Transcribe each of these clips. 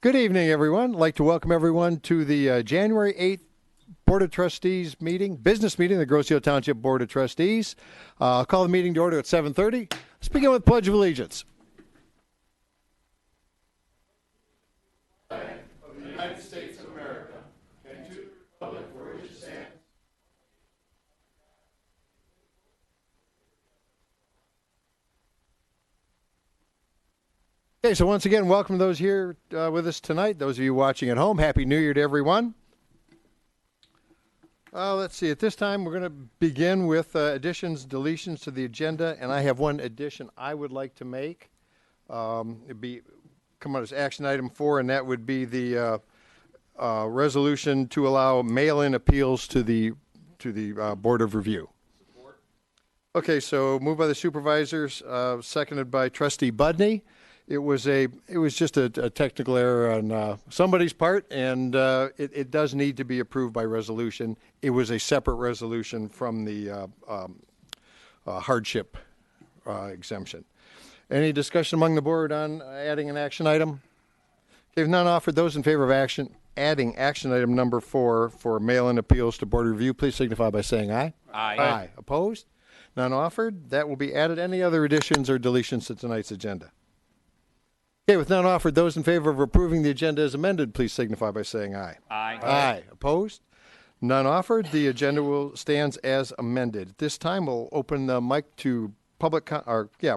Good evening, everyone. I'd like to welcome everyone to the January 8th Board of Trustees meeting, business meeting, the Grosse Ile Township Board of Trustees. I'll call the meeting to order at 7:30. Let's begin with Pledge of Allegiance. Of the United States of America, and to the republic for which it stands. Okay, so once again, welcome to those here with us tonight. Those of you watching at home, Happy New Year to everyone. Let's see. At this time, we're going to begin with additions, deletions to the agenda, and I have one addition I would like to make. It'd be come out as action item 4, and that would be the resolution to allow mail-in appeals to the Board of Review. Support. Okay, so moved by the supervisors, seconded by Trustee Budney. It was just a technical error on somebody's part, and it does need to be approved by resolution. It was a separate resolution from the hardship exemption. Any discussion among the board on adding an action item? If none offered, those in favor of adding action item number 4 for mail-in appeals to board review, please signify by saying aye. Aye. Aye. Opposed? None offered. That will be added. Any other additions or deletions to tonight's agenda? Okay, with none offered, those in favor of approving the agenda as amended, please signify by saying aye. Aye. Aye. Opposed? None offered. The agenda will stands as amended. At this time, we'll open the mic to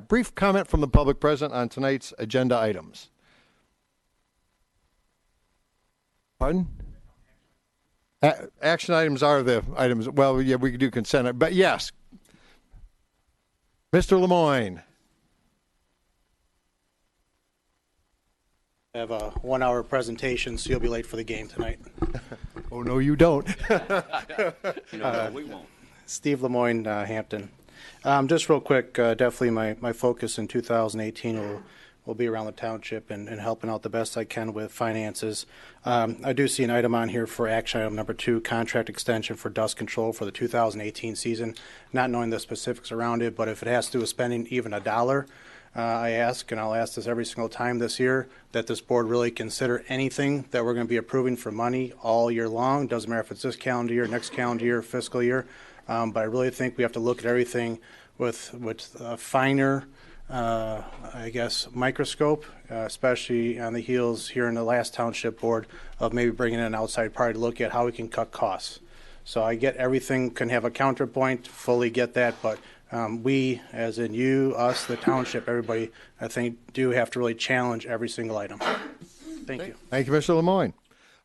brief comment from the public present on tonight's agenda items. Pardon? Action items are the items. Well, yeah, we could do consent, but yes. Mr. Lemoyne. I have a 1-hour presentation, so you'll be late for the game tonight. Oh, no, you don't. No, we won't. Steve Lemoyne, Hampton. Just real quick, definitely my focus in 2018 will be around the township and helping out the best I can with finances. I do see an item on here for action item number 2, contract extension for dust control for the 2018 season. Not knowing the specifics around it, but if it has to do with spending even $1, I ask, and I'll ask this every single time this year, that this board really consider anything that we're going to be approving for money all year long. Doesn't matter if it's this calendar year, next calendar year, fiscal year. But I really think we have to look at everything with a finer, microscope, especially on the heels here in the last township board of maybe bringing in an outside party to look at how we can cut costs. So I get everything can have a counterpoint, fully get that, but we, as in you, us, the township, everybody, I think, do have to really challenge every single item. Thank you. Thank you, Mr. Lemoyne.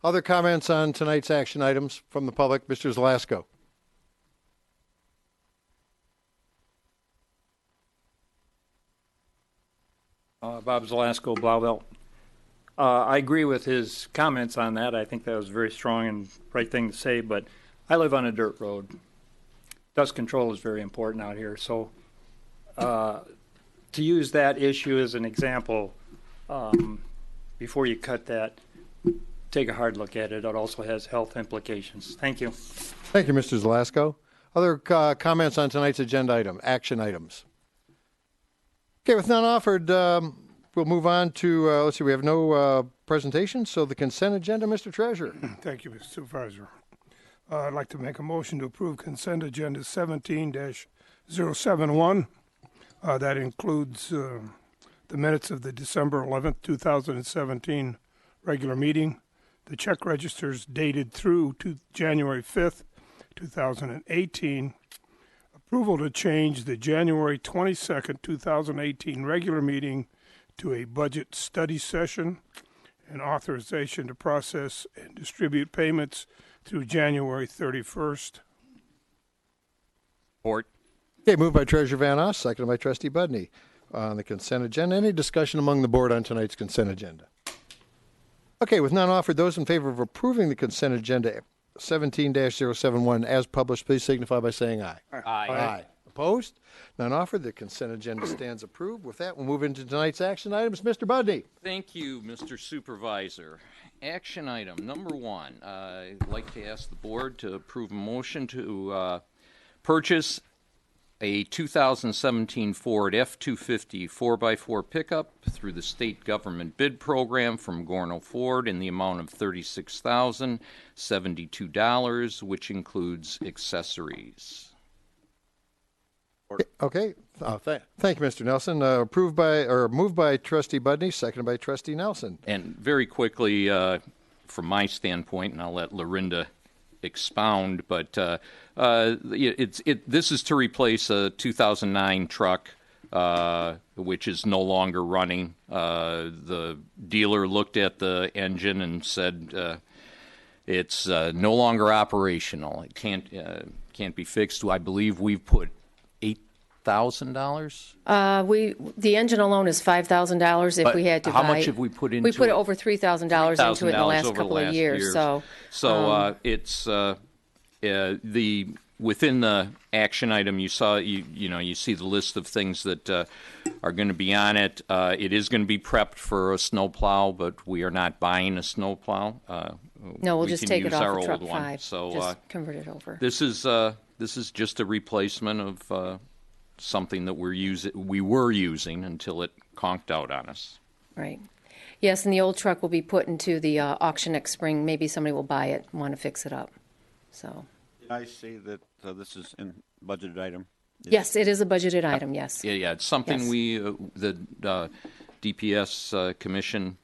Other comments on tonight's action items from the public? Mr. Zalasko. Bob Zalasko, Blauvelt. I agree with his comments on that. I think that was very strong and right thing to say, but I live on a dirt road. Dust control is very important out here. So to use that issue as an example, before you cut that, take a hard look at it. It also has health implications. Thank you. Thank you, Mr. Zalasko. Other comments on tonight's agenda item, action items? Okay, with none offered, we'll move on to, let's see, we have no presentations, so the consent agenda, Mr. Treasurer. Thank you, Mr. Supervisor. I'd like to make a motion to approve consent agenda 17-071. That includes the minutes of the December 11th, 2017 regular meeting, the check registers dated through to January 5th, 2018, approval to change the January 22nd, 2018 regular meeting to a budget study session, and authorization to process and distribute payments through January 31st. Support. Okay, moved by Treasurer Van Oss, seconded by Trustee Budney. On the consent agenda, any discussion among the board on tonight's consent agenda? Okay, with none offered, those in favor of approving the consent agenda 17-071 as published, please signify by saying aye. Aye. Aye. Opposed? None offered. The consent agenda stands approved. With that, we'll move into tonight's action items. Mr. Budney. Thank you, Mr. Supervisor. Action item number 1. I'd like to ask the board to approve a motion to purchase a 2017 Ford F-250 4x4 pickup through the state government bid program from Gorno Ford in the amount of $36,072, which includes accessories. Okay, thank you, Mr. Nelson. Moved by trustee Budney, seconded by trustee Nelson. And very quickly, from my standpoint, and I'll let Lorinda expound, but this is to replace a 2009 truck, which is no longer running. The dealer looked at the engine and said it's no longer operational. It can't be fixed. I believe we've put $8,000. The engine alone is $5,000 if we had to how buy. much have we put into We put it? over $3,000 into it in the last over couple the of years. So it's within the action item you saw. You see the list of things that are going to be on it. It is going to be prepped for a snowplow, but we are not buying a snowplow. no, we'll we just can take it use off our of truck old one. 5. So just convert it over. this is just a replacement of something that we were using until it conked out on us. Right. Yes, and the old truck will be put into the auction next spring. Maybe somebody will buy it and want to fix it up. So. Did I see that this is in budgeted item? Yes, it is a budgeted item. Yes. Yeah, it's something Yes. the DPS commission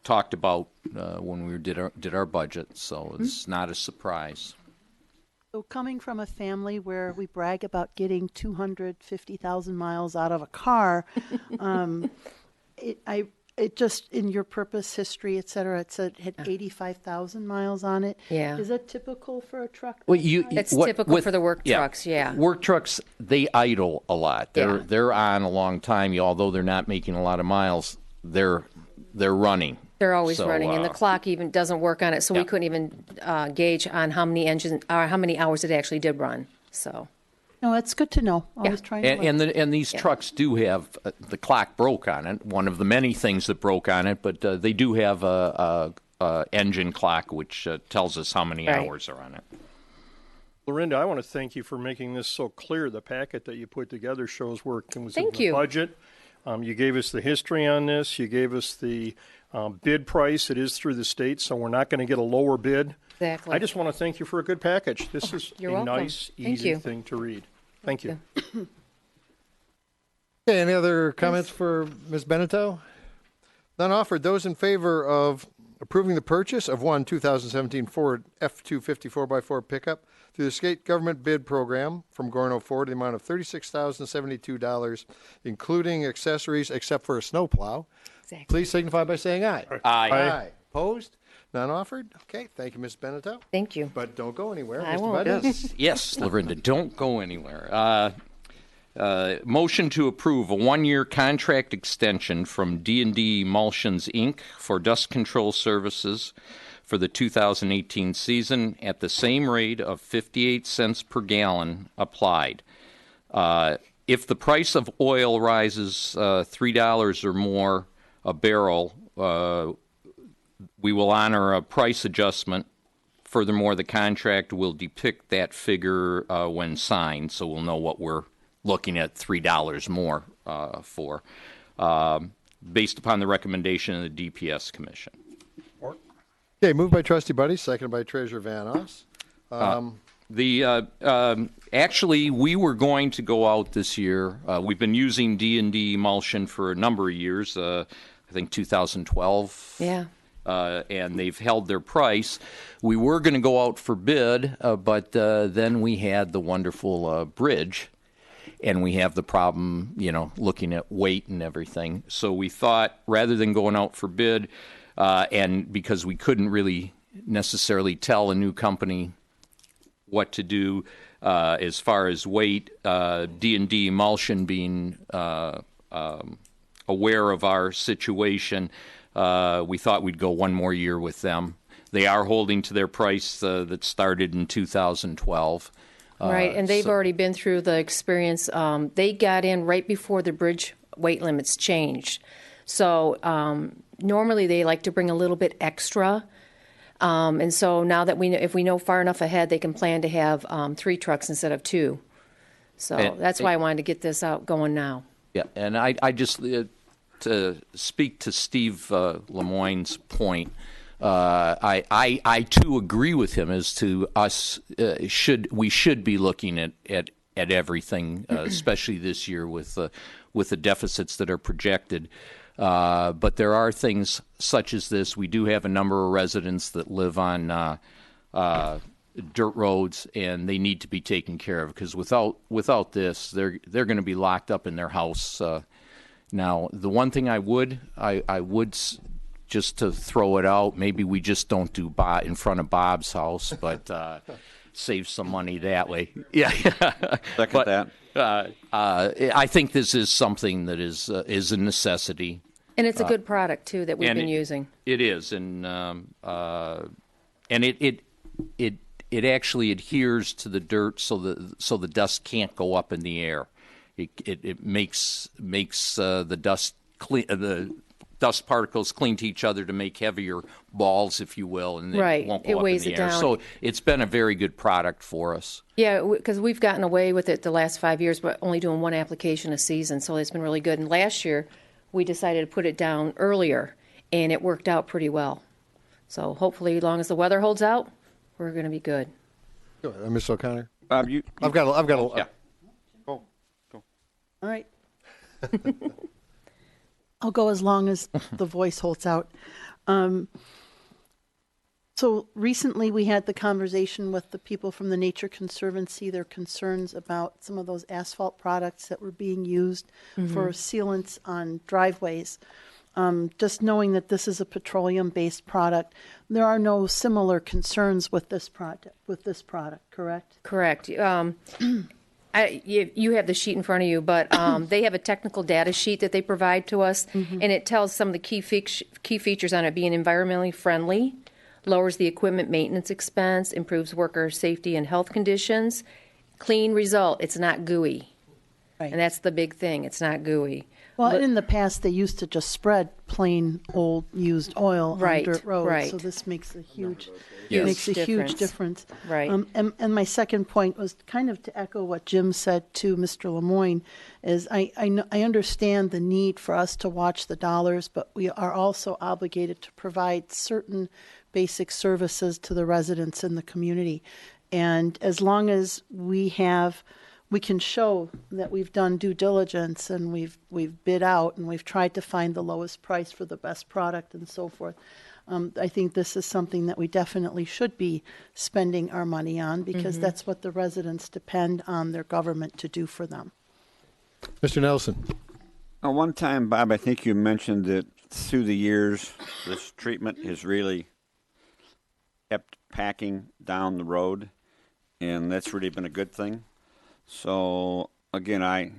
talked about when we did our budget, so it's not a surprise. So coming from a family where we brag about getting 250,000 miles out of a car, it just, in your purpose, history, et cetera, it said it had 85,000 miles on it. Yeah. Is that typical for a truck? Well, That's typical for the work trucks, yeah. Work trucks, they idle a lot. Yeah. They're on a long time. Although they're not making a lot of miles, they're running. They're always So, running, and the clock even doesn't work on it, so yeah. we couldn't even gauge on how many how many hours it actually did run. So. No, that's good to know. Always trying to look. And these trucks do have the clock broke on it. One of the many things that broke on it, but they do have a engine clock which tells us how many Right. hours are on it. Lorinda, I want to thank you for making this so clear. The packet that you put together shows where it was Thank in the you. budget. You gave us the history on this. You gave us the bid price. It is through the state, so we're not going to get a lower bid. Exactly. I just want to thank you for a good package. This is you're a welcome. nice, Thank easy you. thing to read. Thank you. Okay, any other comments for Ms. Benito? None offered. Those in favor of approving the purchase of one 2017 Ford F-250 4x4 pickup through the state government bid program from Gorno Ford in the amount of $36,072, including accessories except for a snowplow, Exactly. please signify by saying aye. Aye. Opposed? None offered? Okay, thank you, Ms. Benito. Thank you. But don't go anywhere. I Mr. won't. Budney? Yes, Lorinda, don't go anywhere. Motion to approve a one-year contract extension from D&D Emulsions, Inc. for dust control services for the 2018 season at the same rate of 58 cents per gallon applied. If the price of oil rises $3 or more a barrel, we will honor a price adjustment. Furthermore, the contract will depict that figure when signed, so we'll know what we're looking at $3 more for, based upon the recommendation of the DPS Commission. Okay, moved by Trustee Buddy, seconded by Treasurer Van Oss. Actually, we were going to go out this year. We've been using D&D Emulsion for a number of years. I think 2012. Yeah. And they've held their price. We were going to go out for bid, but then we had the wonderful bridge, and we have the problem, looking at weight and everything. So we thought, rather than going out for bid, and because we couldn't really necessarily tell a new company what to do as far as weight, D&D Emulsion being aware of our situation, we thought we'd go one more year with them. They are holding to their price that started in 2012. Right, and they've already been through the experience. They got in right before the bridge weight limits changed. So normally they like to bring a little bit extra. And so now that if we know far enough ahead, they can plan to have 3 trucks instead of 2. So And- that's why I wanted to get this out going now. Yeah, and I just to speak to Steve Lemoyne's point. I too agree with him as to us we should be looking at everything, especially this year with the deficits that are projected. But there are things such as this. We do have a number of residents that live on dirt roads, and they need to be taken care of because without this, they're going to be locked up in their house. Now, the one thing I would just to throw it out, maybe we just don't do in front of Bob's house, but save some money that way. Yeah, Second that. I think this is something that is a necessity. And it's a good product, too, that we've been using. It is, and it actually adheres to the dirt, so the dust can't go up in the air. It makes the dust clean, the dust particles cling to each other to make heavier balls, if you will, and Right. it won't It go up in weighs the it air. down. So it's been a very good product for us. Yeah, because we've gotten away with it the last 5 years, but only doing one application a season, so it's been really good. And last year, we decided to put it down earlier, and it worked out pretty well. So hopefully, as long as the weather holds out, we're going to be good. Go ahead, Ms. O'Connor. Bob, I've got a. Yeah. Go. All right. I'll go as long as the voice holds out. So recently we had the conversation with the people from the Nature Conservancy, their concerns about some of those asphalt products that were being used for sealants on driveways. Just knowing that this is a petroleum-based product, there are no similar concerns with this product, correct? Correct. You have the sheet in front of you, but they have a technical data sheet that they provide to us, and it tells some of the key features on it: being environmentally friendly, lowers the equipment maintenance expense, improves worker safety and health conditions, clean result. It's not gooey, Right. and that's the big thing. It's not gooey. Well, in the past, they used to just spread plain old used oil Right, on dirt roads. right. So this makes a huge, Yes. makes a huge Difference. difference. Right. And my second point was kind of to echo what Jim said to Mr. Lemoyne, is I understand the need for us to watch the dollars, but we are also obligated to provide certain basic services to the residents in the community. And as long as we can show that we've done due diligence and we've bid out and we've tried to find the lowest price for the best product and so forth. I think this is something that we definitely should be spending our money on because that's what the residents depend on their government to do for them. Mr. Nelson. One time, Bob, I think you mentioned that through the years, this treatment has really kept packing down the road, and that's really been a good thing. So, again, I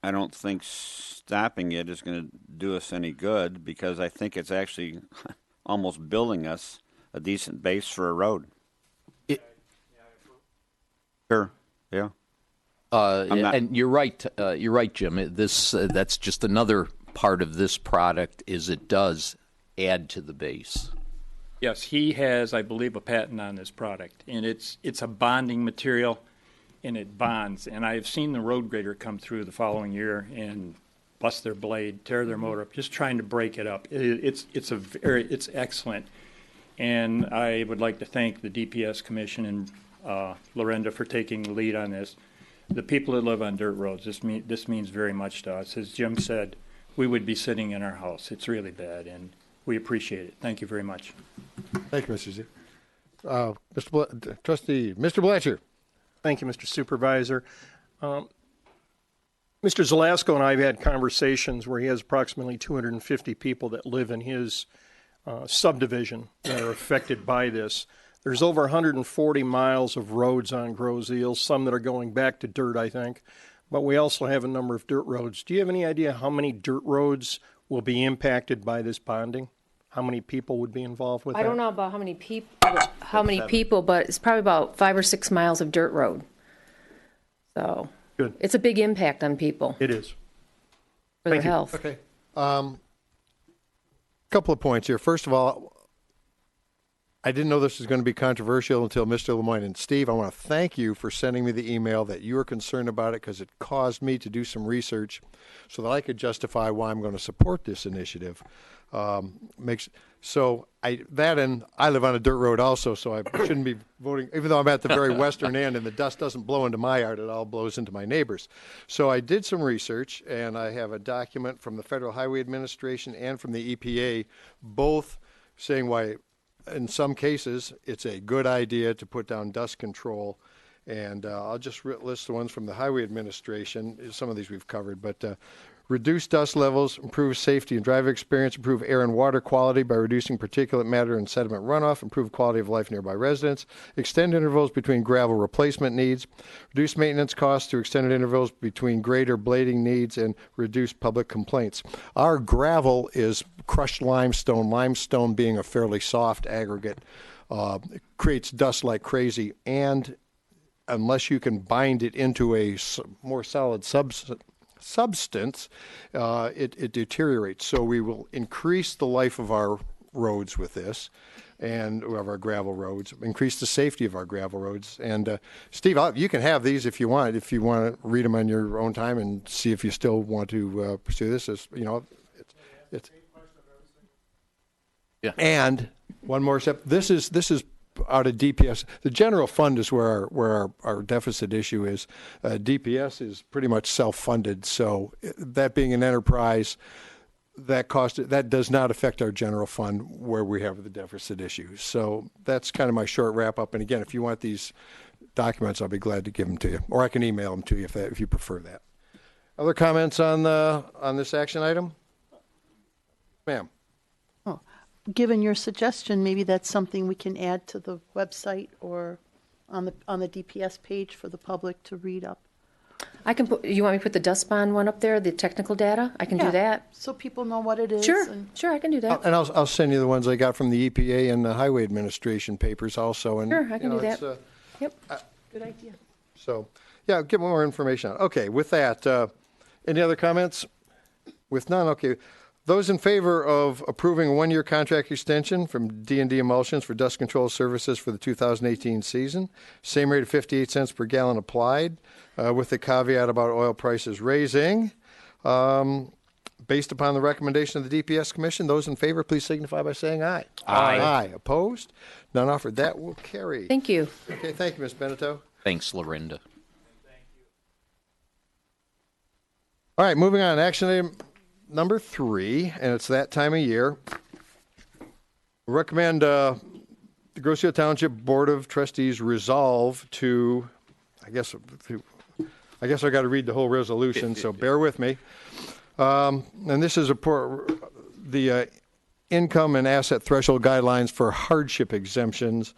don't think stopping it is going to do us any good because I think it's actually almost building us a decent base for a road. Sure, yeah. not- And you're right. You're right, Jim. That's just another part of this product is it does add to the base. Yes, he has, I believe, a patent on this product, and it's a bonding material, and it bonds. And I've seen the road grader come through the following year and bust their blade, tear their motor up, just trying to break it up. It's excellent, and I would like to thank the DPS Commission and Lorenda for taking the lead on this. The people that live on dirt roads, this means very much to us. As Jim said, we would be sitting in our house. It's really bad, and we appreciate it. Thank you very much. Thank you, Mr. Z. Trustee, Mr. Blatcher. Thank you, Mr. Supervisor. Mr. Zelasco and I have had conversations where he has approximately 250 people that live in his subdivision that are affected by this. There's over 140 miles of roads on Grosse Ile, some that are going back to dirt, I think. But we also have a number of dirt roads. Do you have any idea how many dirt roads will be impacted by this bonding? How many people would be involved with that? I don't know about how many people, but it's probably about 5 or 6 miles of dirt road. So Good. it's a big impact on people It is. for their Thank you. health. Okay. Couple of points here. First of all, I didn't know this was going to be controversial until Mr. Lemoyne. And Steve, I want to thank you for sending me the email that you were concerned about it, because it caused me to do some research so that I could justify why I'm going to support this initiative. And I live on a dirt road also, so I shouldn't be voting, even though I'm at the very western end and the dust doesn't blow into my yard, it all blows into my neighbors. So I did some research, and I have a document from the Federal Highway Administration and from the EPA, both saying why, in some cases, it's a good idea to put down dust control. And I'll just list the ones from the Highway Administration. Some of these we've covered, but reduce dust levels, improve safety and driver experience, improve air and water quality by reducing particulate matter and sediment runoff, improve quality of life nearby residents, extend intervals between gravel replacement needs, reduce maintenance costs through extended intervals between grade or blading needs, and reduce public complaints. Our gravel is crushed limestone, limestone being a fairly soft aggregate, creates dust like crazy, and unless you can bind it into a more solid substance, it deteriorates. So we will increase the life of our roads with this, and of our gravel roads, increase the safety of our gravel roads. And Steve, you can have these if you want to read them on your own time and see if you still want to pursue this. It's Yeah. And one more step. This is out of DPS. The general fund is where our deficit issue is. DPS is pretty much self-funded. So that being an enterprise, that does not affect our general fund where we have the deficit issue. So that's kind of my short wrap up. And again, if you want these documents, I'll be glad to give them to you, or I can email them to you if you prefer that. Other comments on this action item, ma'am? Given your suggestion, maybe that's something we can add to the website or on the DPS page for the public to read up. I can put. You want me to put the dust bond one up there, the technical data? I can do that. So people know what it is. Sure, I can do that. And I'll send you the ones I got from the EPA and the Highway Administration papers also. And Sure, I can do that. Yep. Good idea. So, yeah, get more information on it. Okay, with that, any other comments? With none, okay. Those in favor of approving a one-year contract extension from D&D Emulsions for dust control services for the 2018 season, same rate of 58 cents per gallon applied, with the caveat about oil prices raising. Based upon the recommendation of the DPS Commission, those in favor, please signify by saying aye. Aye. Aye. Opposed? None offered. That will carry. Thank you. Okay, thank you, Ms. Benito. Thanks, Lorinda. All right, moving on. Action item number 3, and it's that time of year. Recommend the Grosse Ile Township Board of Trustees resolve to, I guess I got to read the whole resolution, so bear with me. And this is the income and asset threshold guidelines for hardship exemptions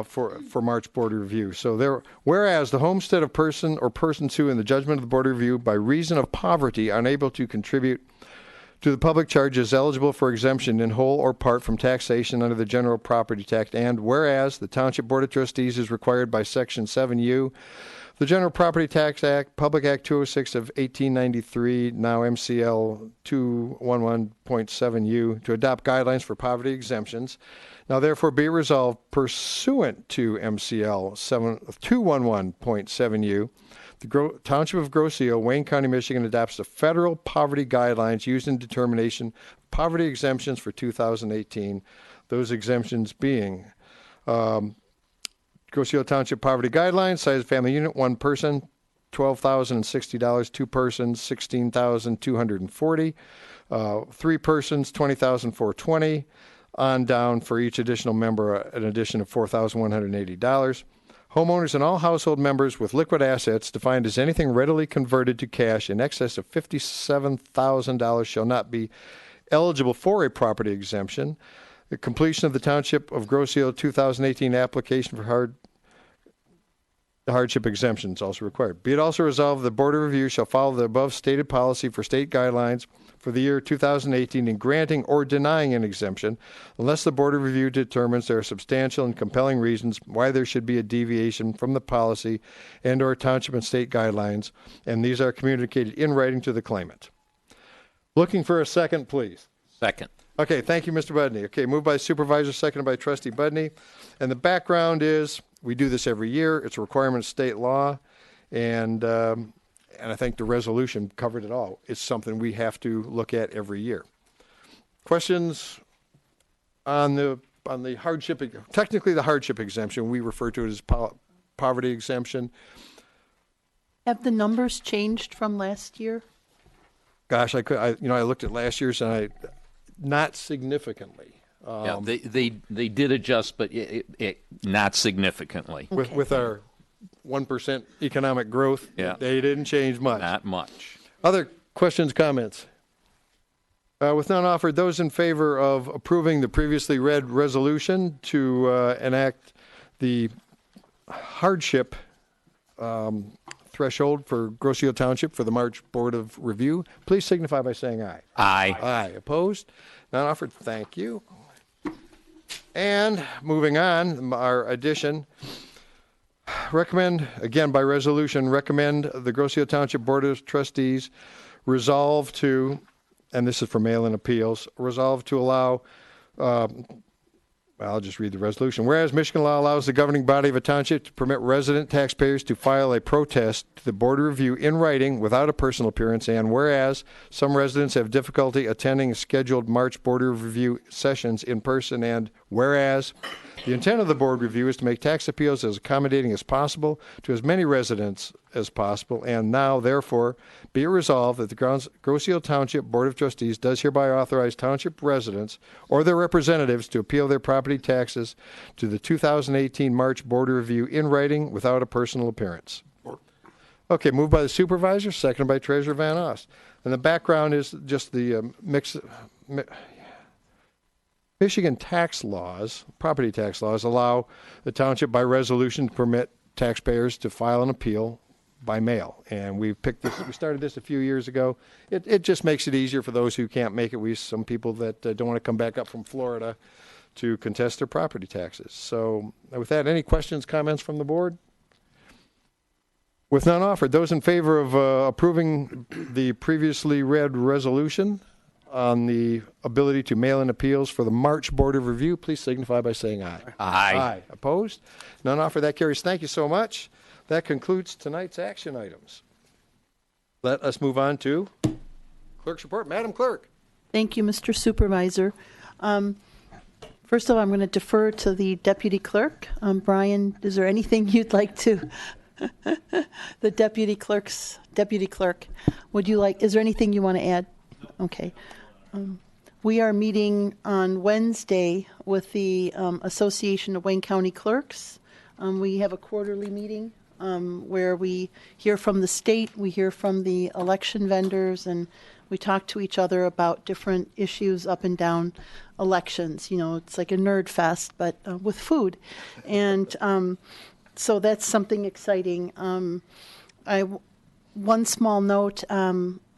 for March board review. So whereas the homestead of person or persons who, in the judgment of the board review, by reason of poverty, unable to contribute to the public charge, is eligible for exemption in whole or part from taxation under the general property tax, and whereas the Township Board of Trustees is required by Section 7U, the General Property Tax Act, Public Act 206 of 1893, now MCL 211.7U, to adopt guidelines for poverty exemptions. Now, therefore, be it resolved, pursuant to MCL 211.7U, the Township of Grosse Ile, Wayne County, Michigan, adopts the federal poverty guidelines used in determination of poverty exemptions for 2018. Those exemptions being Grosse Ile Township Poverty Guidelines, size of family unit, 1 person, $12,060, 2 persons, $16,240, 3 persons, $20,420, on down for each additional member, an addition of $4,180. Homeowners and all household members with liquid assets defined as anything readily converted to cash in excess of $57,000 shall not be eligible for a property exemption. The completion of the Township of Grosse Ile 2018 application for hardship exemption is also required. Be it also resolved, the Board of Review shall follow the above stated policy for state guidelines for the year 2018 in granting or denying an exemption, unless the Board of Review determines there are substantial and compelling reasons why there should be a deviation from the policy and or township and state guidelines, and these are communicated in writing to the claimant. Looking for a second, please. Second. Okay, thank you, Mr. Budney. Okay, moved by Supervisor, seconded by Trustee Budney. And the background is, we do this every year. It's a requirement of state law. And I think the resolution covered it all. It's something we have to look at every year. Questions on the hardship, technically the hardship exemption, we refer to it as poverty exemption. Have the numbers changed from last year? Gosh, I looked at last year's and not significantly. Yeah, they did adjust, but not significantly. With our 1% economic growth, Yeah. they didn't change much. Not much. Other questions, comments? With none offered, those in favor of approving the previously read resolution to enact the hardship threshold for Grosse Ile Township for the March Board of Review, please signify by saying aye. Aye. Aye. Opposed? None offered. Thank you. And moving on, our addition. Recommend, again by resolution, recommend the Grosse Ile Township Board of Trustees resolve to, and this is for mail-in appeals, resolve to allow, I'll just read the resolution. Whereas Michigan law allows the governing body of a township to permit resident taxpayers to file a protest to the Board of Review in writing without a personal appearance, and whereas some residents have difficulty attending scheduled March Board of Review sessions in person, and whereas the intent of the board review is to make tax appeals as accommodating as possible to as many residents as possible, and now, therefore, be it resolved that the Grosse Ile Township Board of Trustees does hereby authorize township residents or their representatives to appeal their property taxes to the 2018 March Board of Review in writing without a personal appearance. Okay, moved by the supervisor, seconded by Treasurer Van Ost. And the background is just the Michigan tax laws, property tax laws, allow the township by resolution to permit taxpayers to file an appeal by mail. And we started this a few years ago. It just makes it easier for those who can't make it. Some people that don't want to come back up from Florida to contest their property taxes. So with that, any questions, comments from the board? With none offered, those in favor of approving the previously read resolution on the ability to mail in appeals for the March Board of Review, please signify by saying aye. Aye. Aye. Opposed? None offered. That carries. Thank you so much. That concludes tonight's action items. Let us move on to Clerk's report. Madam Clerk. Thank you, Mr. Supervisor. First of all, I'm going to defer to the Deputy Clerk. Brian, is there anything you'd like to? The Deputy Clerk, is there anything you want to add? Okay. We are meeting on Wednesday with the Association of Wayne County Clerks. We have a quarterly meeting where we hear from the state, we hear from the election vendors, and we talk to each other about different issues up and down elections. You know, it's like a nerd fest, but with food. And so that's something exciting. One small note,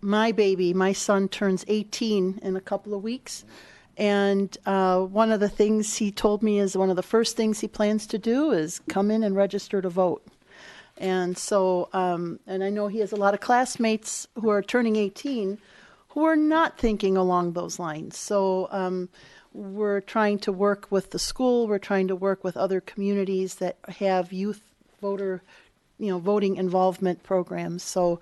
my son turns 18 in a couple of weeks. And one of the things he told me is one of the first things he plans to do is come in and register to vote. And so, and I know he has a lot of classmates who are turning 18 who are not thinking along those lines. So we're trying to work with the school. We're trying to work with other communities that have youth voting involvement programs. So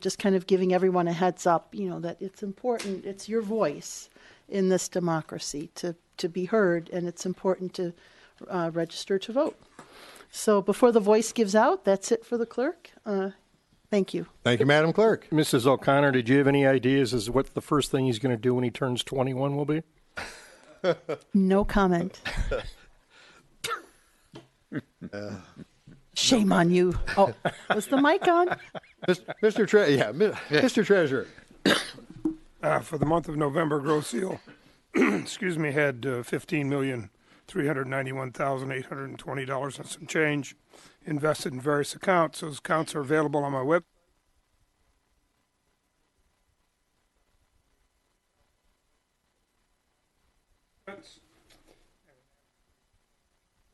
just kind of giving everyone a heads up, that it's important. It's your voice in this democracy to be heard, and it's important to register to vote. So before the voice gives out, that's it for the clerk. Thank you. Thank you, Madam Clerk. Mrs. O'Connor, did you have any ideas as to what the first thing he's going to do when he turns 21 will be? No comment. Shame on you. Oh, was the mic on? Mr. Treasurer. For the month of November, Grosse Ile, had $15,391,820 and some change invested in various accounts. Those accounts are available on my web.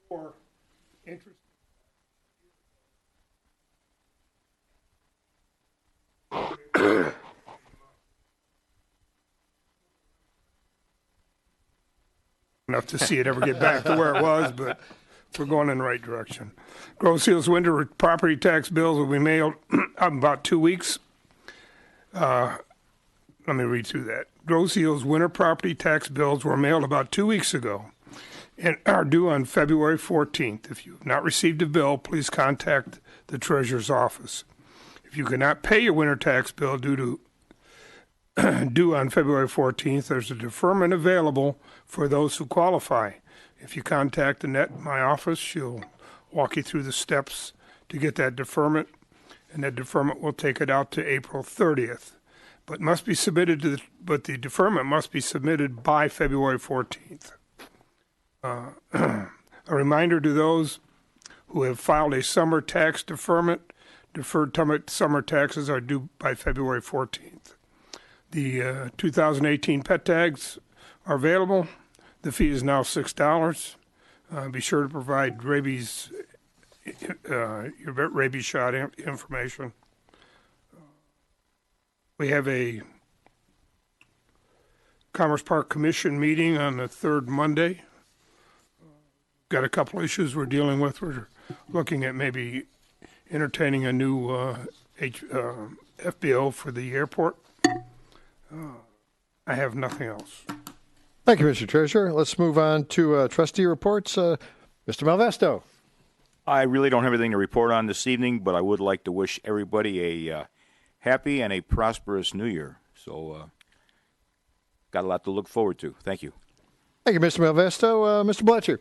For interest. enough to see it ever get back to where it was, but we're going in the right direction. Grosse Hills winter property tax bills will be mailed in about 2 weeks. Let me read through that. Grosse Hills winter property tax bills were mailed about 2 weeks ago and are due on February 14th. If you have not received a bill, please contact the treasurer's office. If you cannot pay your winter tax bill due on February 14th, there's a deferment available for those who qualify. If you contact my office, she'll walk you through the steps to get that deferment, and that deferment will take it out to April 30th. But the deferment must be submitted by February 14th. A reminder to those who have filed a summer tax deferment, deferred summer taxes are due by February 14th. The 2018 pet tags are available. The fee is now $6. Be sure to provide your rabies shot information. We have a Commerce Park Commission meeting on the third Monday. Got a couple issues we're dealing with. We're looking at maybe entertaining a new FBO for the airport. I have nothing else. Thank you, Mr. Treasurer. Let's move on to trustee reports. Mr. Malvesto. I really don't have anything to report on this evening, but I would like to wish everybody a happy and a prosperous New Year. So, got a lot to look forward to. Thank you. Thank you, Mr. Malvesto. Mr. Bletcher.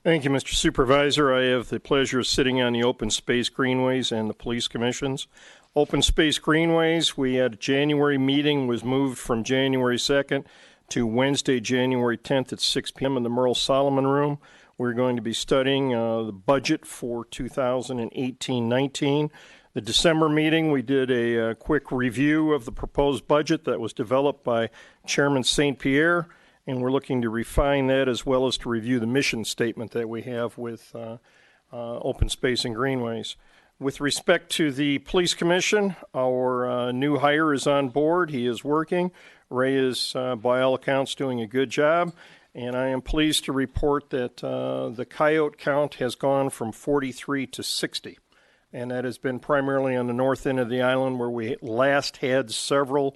Thank you, Mr. Supervisor. I have the pleasure of sitting on the Open Space Greenways and the Police Commissions. Open Space Greenways, we had a January meeting, was moved from January 2nd to Wednesday, January 10th at 6 p.m. in the Merle Solomon Room. We're going to be studying the budget for 2018-19. The December meeting, we did a quick review of the proposed budget that was developed by Chairman St. Pierre, and we're looking to refine that as well as to review the mission statement that we have with Open Space and Greenways. With respect to the Police Commission, our new hire is on board. He is working. Ray is, by all accounts, doing a good job. And I am pleased to report that the coyote count has gone from 43 to 60. And that has been primarily on the north end of the island where we last had several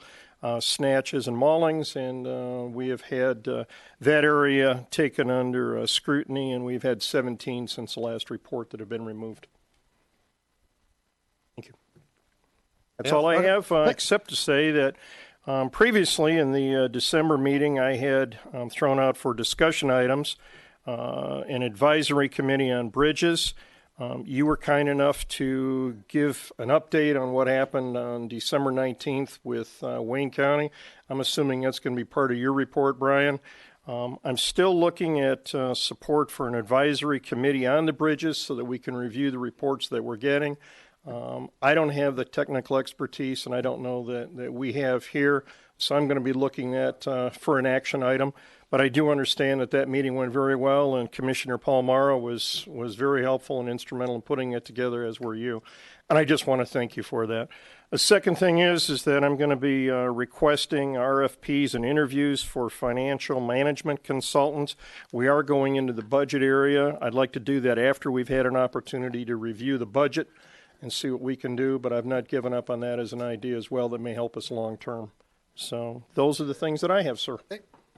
snatches and maulings, and we have had that area taken under scrutiny, and we've had 17 since the last report that have been removed. Thank you. That's all I have, except to say that previously in the December meeting, I had thrown out for discussion items an advisory committee on bridges. You were kind enough to give an update on what happened on December 19th with Wayne County. I'm assuming that's going to be part of your report, Brian. I'm still looking at support for an advisory committee on the bridges so that we can review the reports that we're getting. I don't have the technical expertise, and I don't know that we have here, so I'm going to be looking at for an action item. But I do understand that meeting went very well, and Commissioner Paul Morrow was very helpful and instrumental in putting it together, as were you. And I just want to thank you for that. The second thing is that I'm going to be requesting RFPs and interviews for financial management consultants. We are going into the budget area. I'd like to do that after we've had an opportunity to review the budget and see what we can do, but I've not given up on that as an idea as well that may help us long term. So those are the things that I have, sir.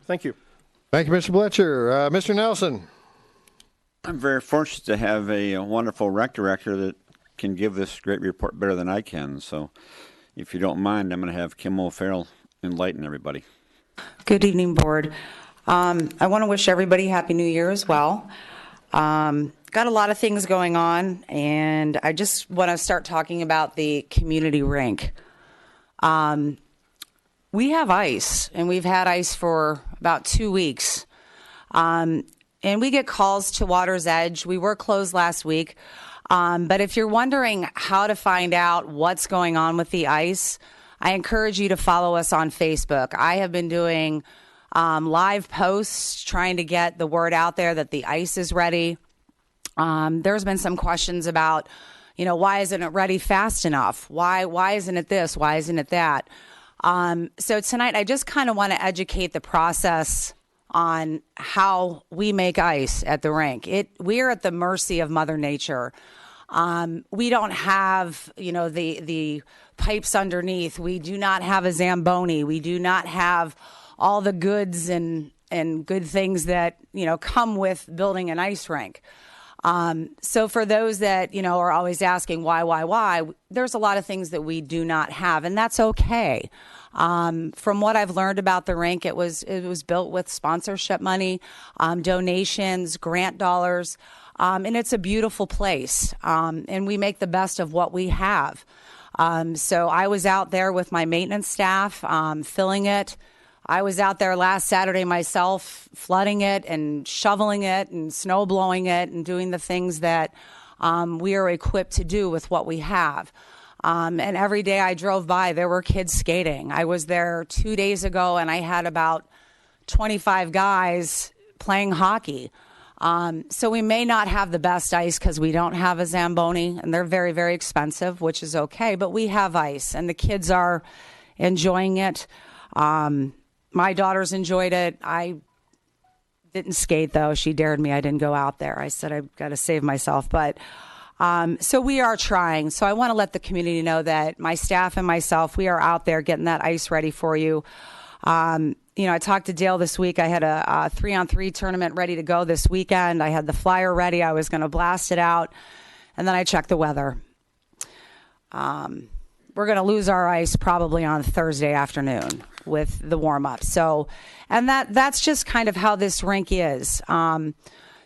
Thank you. Thank you, Mr. Bletcher. Mr. Nelson. I'm very fortunate to have a wonderful rec director that can give this great report better than I can. So if you don't mind, I'm going to have Kim O'Farrell enlighten everybody. Good evening, Board. I want to wish everybody Happy New Year as well. Got a lot of things going on, and I just want to start talking about the community rink. We have ice, and we've had ice for about 2 weeks. And we get calls to Water's Edge. We were closed last week. But if you're wondering how to find out what's going on with the ice, I encourage you to follow us on Facebook. I have been doing live posts trying to get the word out there that the ice is ready. There's been some questions about, why isn't it ready fast enough? Why isn't it this? Why isn't it that? So tonight, I just kind of want to educate the process on how we make ice at the rink. We are at the mercy of Mother Nature. We don't have, the pipes underneath. We do not have a Zamboni. We do not have all the goods and good things that, come with building an ice rink. So for those that, are always asking why, there's a lot of things that we do not have, and that's okay. From what I've learned about the rink, it was built with sponsorship money, donations, grant dollars, and it's a beautiful place. And we make the best of what we have. So I was out there with my maintenance staff, filling it. I was out there last Saturday myself, flooding it and shoveling it and snow blowing it and doing the things that we are equipped to do with what we have. And every day I drove by, there were kids skating. I was there 2 days ago, and I had about 25 guys playing hockey. So we may not have the best ice because we don't have a Zamboni, and they're very, very expensive, which is okay. But we have ice, and the kids are enjoying it. My daughters enjoyed it. I didn't skate, though. She dared me. I didn't go out there. I said, I've got to save myself. But so we are trying. So I want to let the community know that my staff and myself, we are out there getting that ice ready for you. I talked to Dale this week. I had a 3-on-3 tournament ready to go this weekend. I had the flyer ready. I was going to blast it out. And then I checked the weather. We're going to lose our ice probably on Thursday afternoon with the warm-up. So, and that's just kind of how this rink is.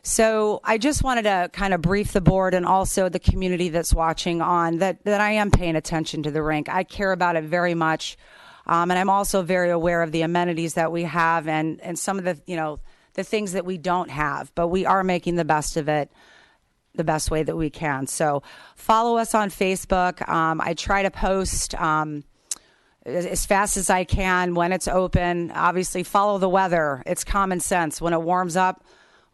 So I just wanted to kind of brief the board and also the community that's watching on that I am paying attention to the rink. I care about it very much. And I'm also very aware of the amenities that we have and some of the things that we don't have, but we are making the best of it the best way that we can. So follow us on Facebook. I try to post as fast as I can when it's open. Obviously, follow the weather. It's common sense. When it warms up,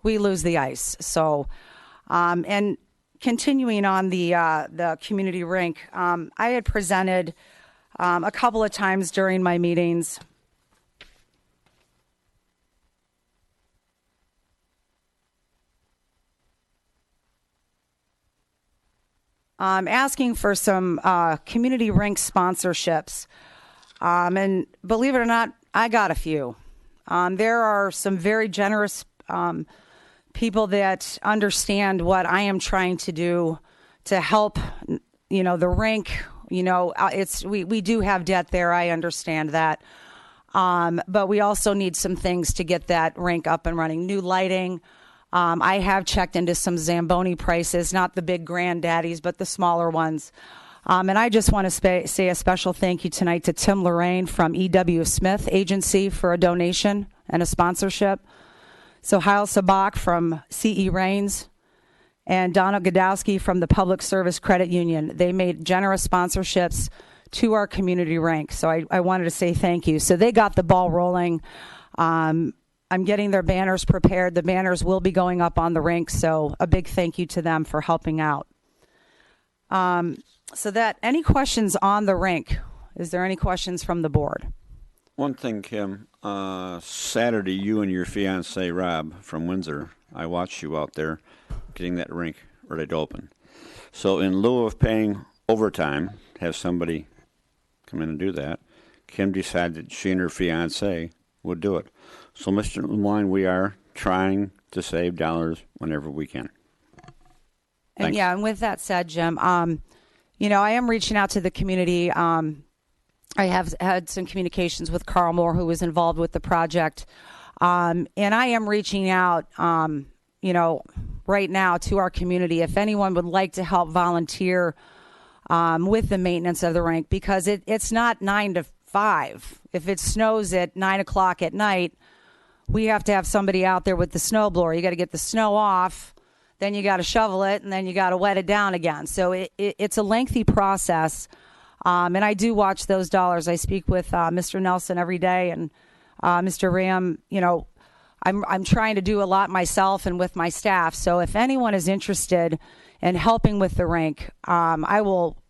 we lose the ice. So, and continuing on the community rink, I had presented a couple of times during my meetings. Asking for some community rink sponsorships. And believe it or not, I got a few. There are some very generous people that understand what I am trying to do to help, the rink. We do have debt there. I understand that. But we also need some things to get that rink up and running. New lighting. I have checked into some Zamboni prices, not the big granddaddies, but the smaller ones. And I just want to say a special thank you tonight to Tim Lorraine from E.W. Smith Agency for a donation and a sponsorship. So Heil Sabak from C.E. Rains and Donna Godowski from the Public Service Credit Union. They made generous sponsorships to our community rink. So I wanted to say thank you. So they got the ball rolling. I'm getting their banners prepared. The banners will be going up on the rink. So a big thank you to them for helping out. Any questions on the rink? Is there any questions from the board? One thing, Kim. Saturday, you and your fiance Rob from Windsor, I watched you out there getting that rink ready to open. So in lieu of paying overtime, have somebody come in and do that, Kim decided that she and her fiance would do it. So, Mr. Lemoyne, we are trying to save dollars whenever we can. Thanks. And with that said, Jim, I am reaching out to the community. I have had some communications with Carl Moore, who was involved with the project. And I am reaching out, right now to our community. If anyone would like to help volunteer with the maintenance of the rink, because it's not 9 to 5. If it snows at 9 o'clock at night, we have to have somebody out there with the snow blower. You got to get the snow off, then you got to shovel it, and then you got to wet it down again. So it's a lengthy process. And I do watch those dollars. I speak with Mr. Nelson every day, and Mr. Ram, I'm trying to do a lot myself and with my staff. So if anyone is interested in helping with the rink, I will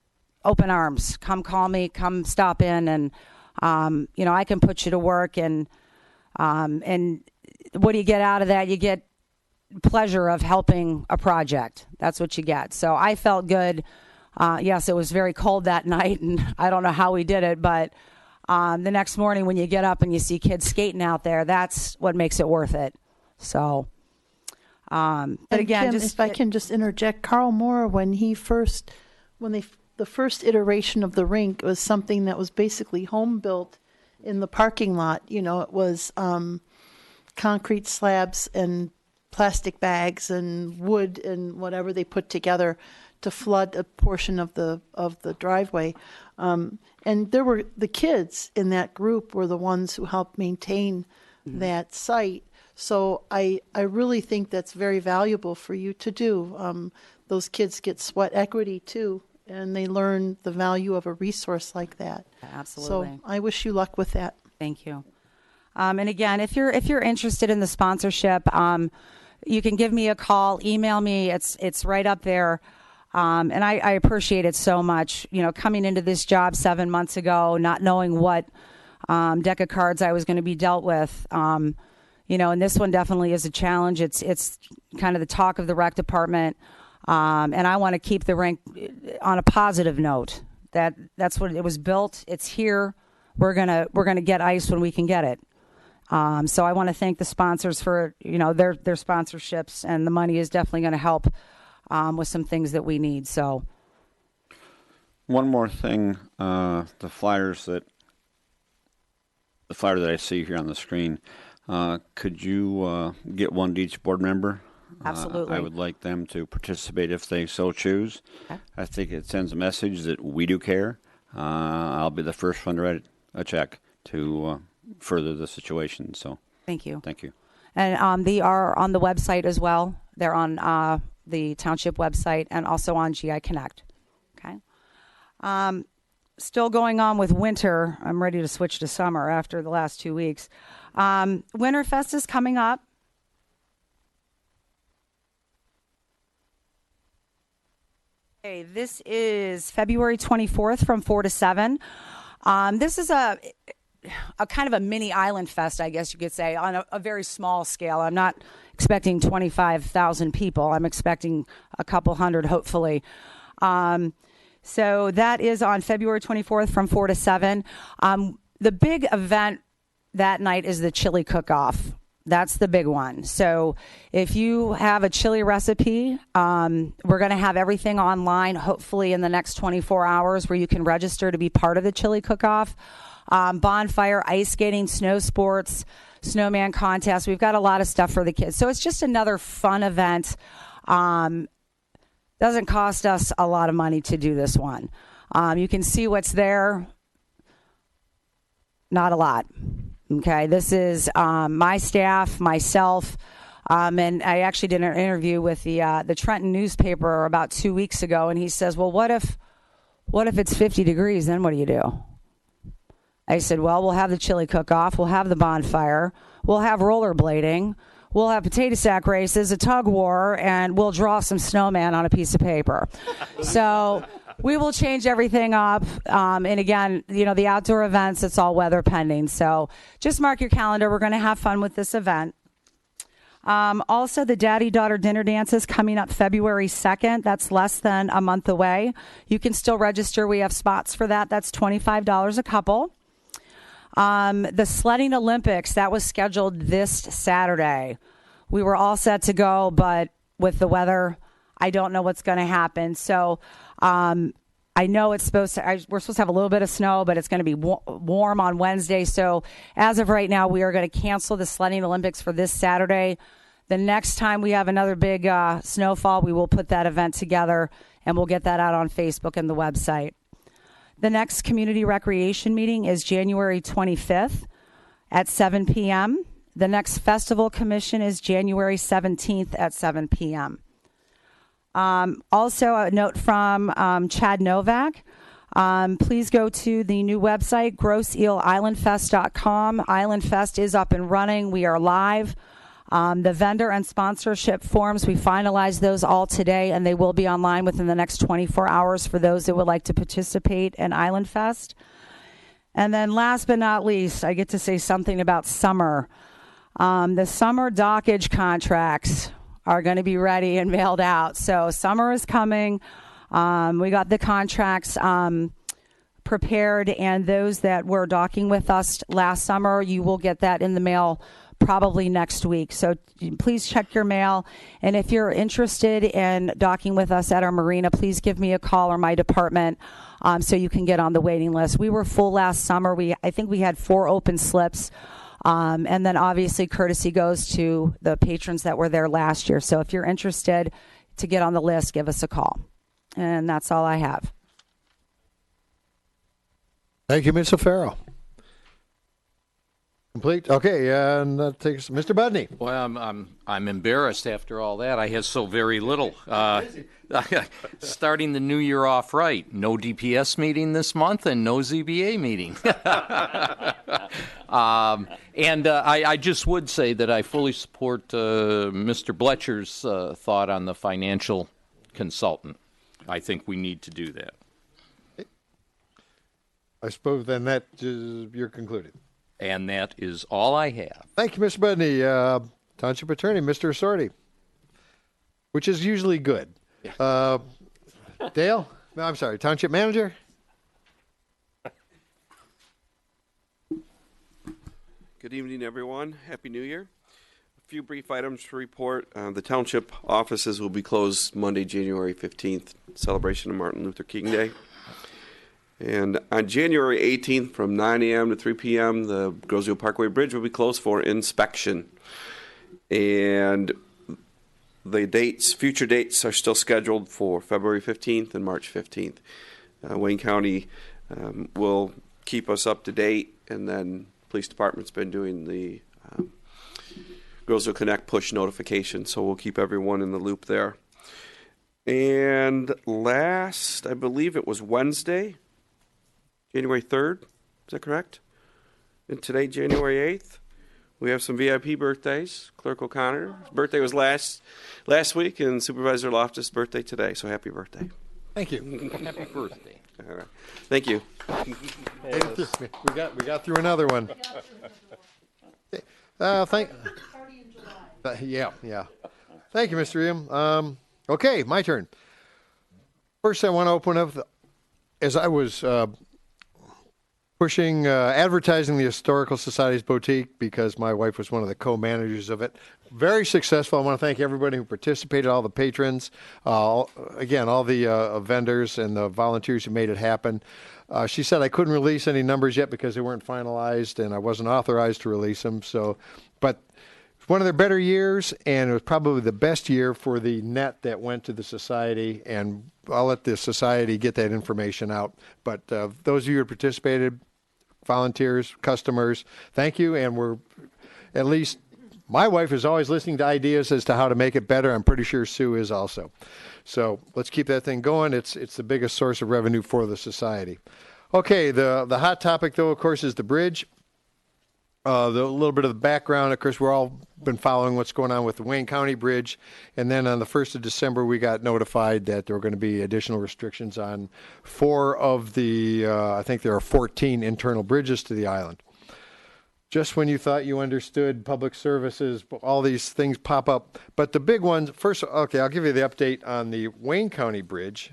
open arms. Come call me, come stop in, and I can put you to work. And what do you get out of that? You get pleasure of helping a project. That's what you get. So I felt good. Yes, it was very cold that night, and I don't know how we did it, but the next morning when you get up and you see kids skating out there, that's what makes it worth it. So, but And again, Kim, if I can just interject, Carl Moore, the first iteration of the rink was something that was basically home built in the parking lot. You know, it was concrete slabs and plastic bags and wood and whatever they put together to flood a portion of the driveway. And there were the kids in that group were the ones who helped maintain that site. So I really think that's very valuable for you to do. Those kids get sweat equity too, and they learn the value of a resource like that. Absolutely. So I wish you luck with that. Thank you. And again, if you're interested in the sponsorship, you can give me a call, email me. It's right up there. And I appreciate it so much. You know, coming into this job 7 months ago, not knowing what deck of cards I was going to be dealt with. You know, and this one definitely is a challenge. It's kind of the talk of the rec department. And I want to keep the rink on a positive note. That's what it was built. It's here. We're gonna get ice when we can get it. So I want to thank the sponsors for, you know, their sponsorships, and the money is definitely going to help with some things that we need. So One more thing, the flyer that I see here on the screen, could you get one to each board member? Absolutely. I would like them to participate if they so choose. Okay. I think it sends a message that we do care. I'll be the first one to write a check to further the situation. So thank you. Thank you. And they are on the website as well. They're on the Township website and also on GI Connect. Okay. Still going on with winter. I'm ready to switch to summer after the last 2 weeks. Winterfest is coming up. Okay, this is February 24th from 4 to 7. This is a kind of a mini island fest, I guess you could say, on a very small scale. I'm not expecting 25,000 people. I'm expecting a couple hundred, hopefully. So that is on February 24th from 4 to 7. The big event that night is the chili cook-off. That's the big one. So if you have a chili recipe, we're going to have everything online, hopefully in the next 24 hours, where you can register to be part of the chili cook-off. Bonfire, ice skating, snow sports, snowman contest. We've got a lot of stuff for the kids. So it's just another fun event. Doesn't cost us a lot of money to do this one. You can see what's there. Not a lot. Okay, this is my staff, myself, and I actually did an interview with the Trenton newspaper about 2 weeks ago, and he says, well, what if it's 50 degrees, then what do you do? I said, well, we'll have the chili cook-off, we'll have the bonfire, we'll have rollerblading, we'll have potato sack races, a tug war, and we'll draw some snowman on a piece of paper. So we will change everything up. And again, you know, the outdoor events, it's all weather pending. So just mark your calendar. We're going to have fun with this event. Also, the daddy-daughter dinner dance is coming up February 2nd. That's less than a month away. You can still register. We have spots for that. That's $25 a couple. The sledding Olympics, that was scheduled this Saturday. We were all set to go, but with the weather, I don't know what's going to happen. So I know we're supposed to have a little bit of snow, but it's going to be warm on Wednesday. So as of right now, we are going to cancel the sledding Olympics for this Saturday. The next time we have another big snowfall, we will put that event together, and we'll get that out on Facebook and the website. The next community recreation meeting is January 25th at 7 p.m. The next festival commission is January 17th at 7 p.m. Also, a note from Chad Novak. Please go to the new website, grosseelislandfest.com. Island Fest is up and running. We are live. The vendor and sponsorship forms, we finalized those all today, and they will be online within the next 24 hours for those that would like to participate in Island Fest. And then last but not least, I get to say something about summer. The summer dockage contracts are going to be ready and mailed out. So summer is coming. We got the contracts prepared, and those that were docking with us last summer, you will get that in the mail probably next week. So please check your mail. And if you're interested in docking with us at our marina, please give me a call or my department so you can get on the waiting list. We were full last summer. I think we had 4 open slips. And then obviously courtesy goes to the patrons that were there last year. So if you're interested to get on the list, give us a call. And that's all I have. Thank you, Ms. O'Farrell. Complete. Okay, and that takes Mr. Budney. Well, I'm embarrassed after all that. I have so very little. Starting the new year off right. No DPS meeting this month and no ZBA meeting. I just would say that I fully support Mr. Bletcher's thought on the financial consultant. I think we need to do that. I suppose then that you're concluded. And that is all I have. Thank you, Mr. Budney. Township Attorney, Mr. Assorti, which is usually good. Dale? No, I'm sorry, Township Manager? Good evening, everyone. Happy New Year. A few brief items to report. The Township offices will be closed Monday, January 15th, celebration of Martin Luther King Day. And on January 18th from 9 a.m. to 3 p.m., the Groseville Parkway Bridge will be closed for inspection. And the future dates are still scheduled for February 15th and March 15th. Wayne County will keep us up to date, and then police department's been doing the Groseville Connect push notification, so we'll keep everyone in the loop there. And last, I believe it was Wednesday, January 3rd, is that correct? And today, January 8th, we have some VIP birthdays. Clerk O'Connor's birthday was last week, and Supervisor Loftus' birthday today, so happy birthday. Thank you. Happy birthday. All right. Thank you. We got through another one. Yeah. Thank you, Mr. Ian. Okay, my turn. First, I want to open up, as I was pushing, advertising the Historical Society's boutique, because my wife was one of the co-managers of it. Very successful. I want to thank everybody who participated, all the patrons, all the vendors and the volunteers who made it happen. She said I couldn't release any numbers yet because they weren't finalized, and I wasn't authorized to release them. But it's one of their better years, and it was probably the best year for the net that went to the society, and I'll let the society get that information out. But those of you who participated, volunteers, customers, thank you, and we're at least my wife is always listening to ideas as to how to make it better. I'm pretty sure Sue is also. So let's keep that thing going. It's the biggest source of revenue for the society. Okay, the hot topic, though, of course, is the bridge. The little bit of the background, of course, we're all been following what's going on with the Wayne County Bridge. And then on the 1st of December, we got notified that there were going to be additional restrictions on 4 of the, I think there are 14 internal bridges to the island. Just when you thought you understood public services, all these things pop up. But the big ones, first, okay, I'll give you the update on the Wayne County Bridge.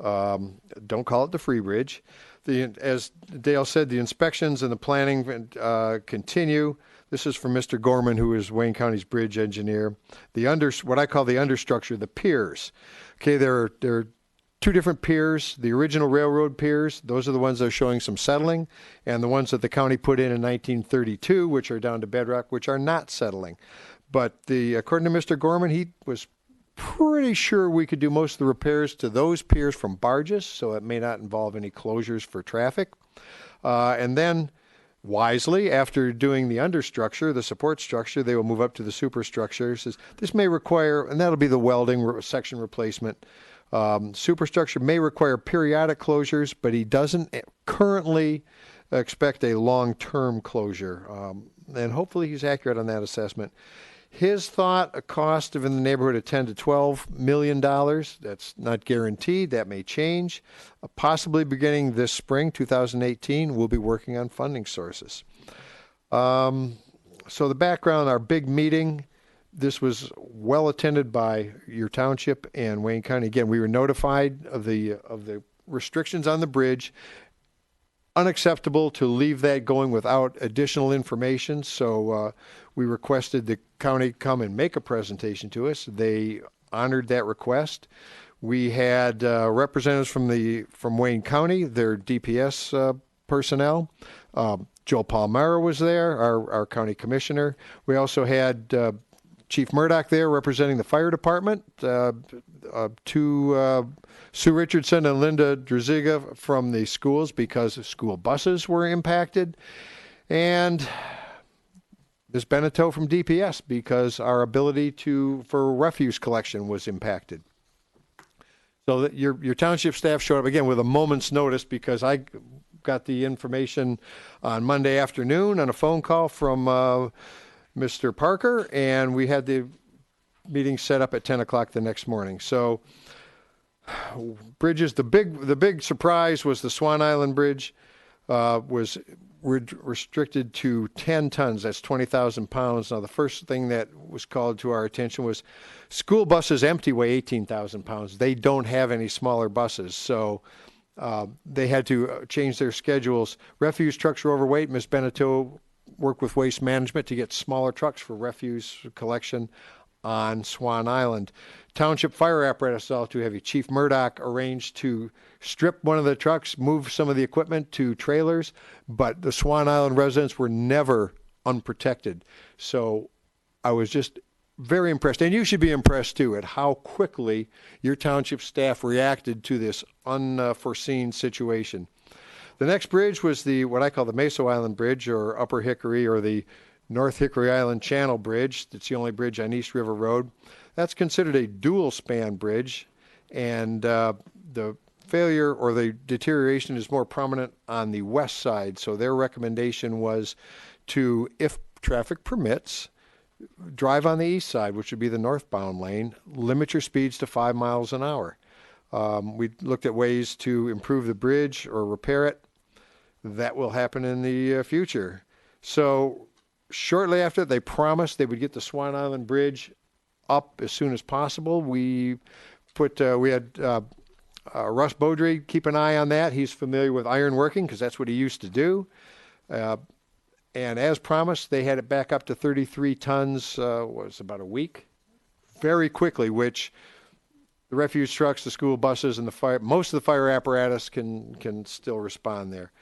Don't call it the Free Bridge. As Dale said, the inspections and the planning continue. This is from Mr. Gorman, who is Wayne County's bridge engineer. What I call the understructure, the piers. Okay, there are 2 different piers. The original railroad piers, those are the ones that are showing some settling, and the ones that the county put in 1932, which are down to bedrock, which are not settling. But according to Mr. Gorman, he was pretty sure we could do most of the repairs to those piers from barges, so it may not involve any closures for traffic. And then, wisely, after doing the understructure, the support structure, they will move up to the superstructure. Says this may require, and that'll be the welding section replacement. Superstructure may require periodic closures, but he doesn't currently expect a long-term closure. And hopefully he's accurate on that assessment. His thought, a cost of in the neighborhood of $10 to $12 million. That's not guaranteed. That may change. Possibly beginning this spring, 2018, we'll be working on funding sources. So the background, our big meeting, this was well attended by your township and Wayne County. Again, we were notified of the restrictions on the bridge. Unacceptable to leave that going without additional information. So we requested the county come and make a presentation to us. They honored that request. We had representatives from Wayne County, their DPS personnel. Joe Palmera was there, our county commissioner. We also had Chief Murdoch there representing the fire department, Sue Richardson and Linda Draziga from the schools because school buses were impacted, and Ms. Beneteau from DPS because our ability for refuse collection was impacted. So that your township staff showed up again with a moment's notice because I got the information on Monday afternoon on a phone call from Mr. Parker, and we had the meeting set up at 10 o'clock the next morning. So bridges, the big surprise was the Swan Island Bridge was restricted to 10 tons. That's 20,000 pounds. Now, the first thing that was called to our attention was school buses empty weigh 18,000 pounds. They don't have any smaller buses, so they had to change their schedules. Refuse trucks were overweight. Ms. Beneteau worked with Waste Management to get smaller trucks for refuse collection on Swan Island. Township fire apparatus is all too heavy. Chief Murdoch arranged to strip one of the trucks, move some of the equipment to trailers, but the Swan Island residents were never unprotected. So I was just very impressed, and you should be impressed too, at how quickly your township staff reacted to this unforeseen situation. The next bridge was what I call the Mesa Island Bridge, or Upper Hickory, or the North Hickory Island Channel Bridge. It's the only bridge on East River Road. That's considered a dual span bridge, and the failure or the deterioration is more prominent on the west side. So their recommendation was to, if traffic permits, drive on the east side, which would be the northbound lane, limit your speeds to 5 miles an hour. We looked at ways to improve the bridge or repair it. That will happen in the future. So shortly after, they promised they would get the Swan Island Bridge up as soon as possible. We had Russ Beaudry keep an eye on that. He's familiar with ironworking because that's what he used to do. And as promised, they had it back up to 33 tons, was about a week, very quickly, which the refuse trucks, the school buses, and most of the fire apparatus can still respond there.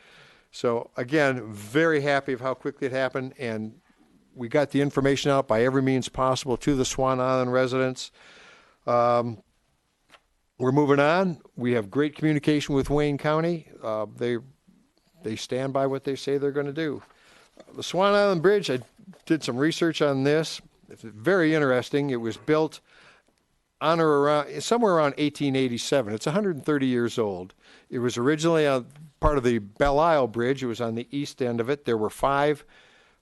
So again, very happy of how quickly it happened, and we got the information out by every means possible to the Swan Island residents. We're moving on. We have great communication with Wayne County. They stand by what they say they're going to do. The Swan Island Bridge, I did some research on this. It's very interesting. It was built on or around somewhere around 1887. It's 130 years old. It was originally part of the Belle Isle Bridge. It was on the east end of it. There were 5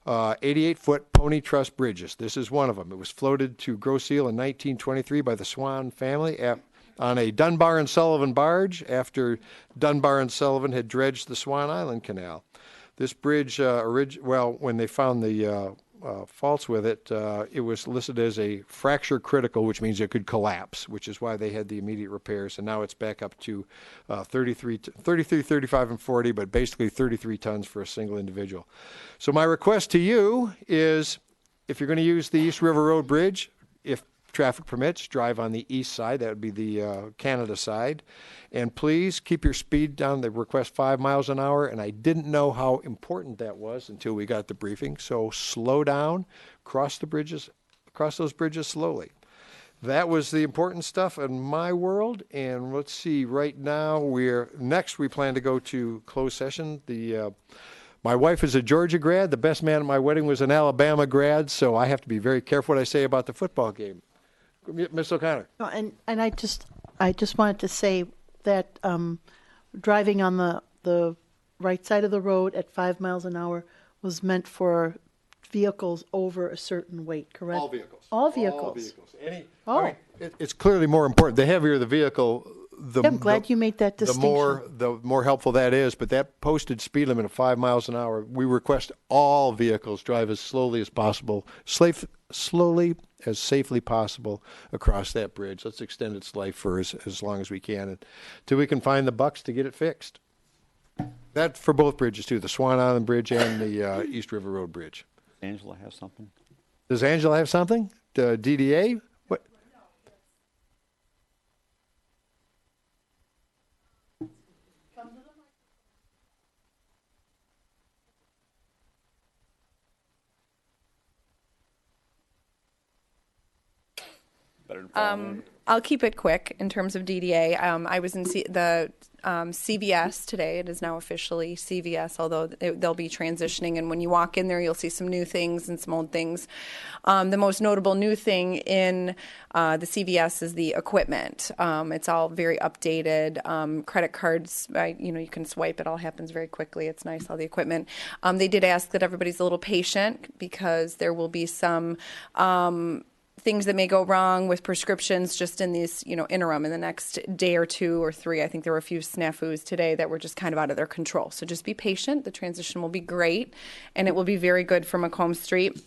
88-foot pony truss bridges. This is one of them. It was floated to Grosse Ile in 1923 by the Swan family on a Dunbar and Sullivan barge after Dunbar and Sullivan had dredged the Swan Island Canal. This bridge, when they found the faults with it, it was listed as a fracture critical, which means it could collapse, which is why they had the immediate repairs. And now it's back up to 33, 35, and 40, but basically 33 tons for a single individual. So my request to you is, if you're going to use the East River Road Bridge, if traffic permits, drive on the east side. That would be the Canada side. And please keep your speed down. They request 5 miles an hour, and I didn't know how important that was until we got the briefing. So slow down, cross those bridges slowly. That was the important stuff in my world. And let's see, right now we plan to go to closed session. My wife is a Georgia grad. The best man at my wedding was an Alabama grad, so I have to be very careful what I say about the football game. Ms. O'Connor. And I just wanted to say that driving on the right side of the road at 5 miles an hour was meant for vehicles over a certain weight, correct? All vehicles. All vehicles. All vehicles. It's clearly more important. The heavier the vehicle, I'm glad you made that distinction. The more helpful that is. But that posted speed limit of 5 miles an hour, we request all vehicles drive as slowly as possible, slowly as safely possible across that bridge. Let's extend its life for as long as we can until we can find the bucks to get it fixed. That for both bridges too, the Swan Island Bridge and the East River Road Bridge. Angela have something? Does Angela have something? DDA? What? I'll keep it quick in terms of DDA. I was in the CVS today. It is now officially CVS, although they'll be transitioning. And when you walk in there, you'll see some new things and some old things. The most notable new thing in the CVS is the equipment. It's all very updated. Credit cards, you can swipe. It all happens very quickly. It's nice, all the equipment. They did ask that everybody's a little patient because there will be some things that may go wrong with prescriptions just in these, interim in the next day or 2 or 3. I think there were a few snafus today that were just kind of out of their control. So just be patient. The transition will be great, and it will be very good for Macomb Street.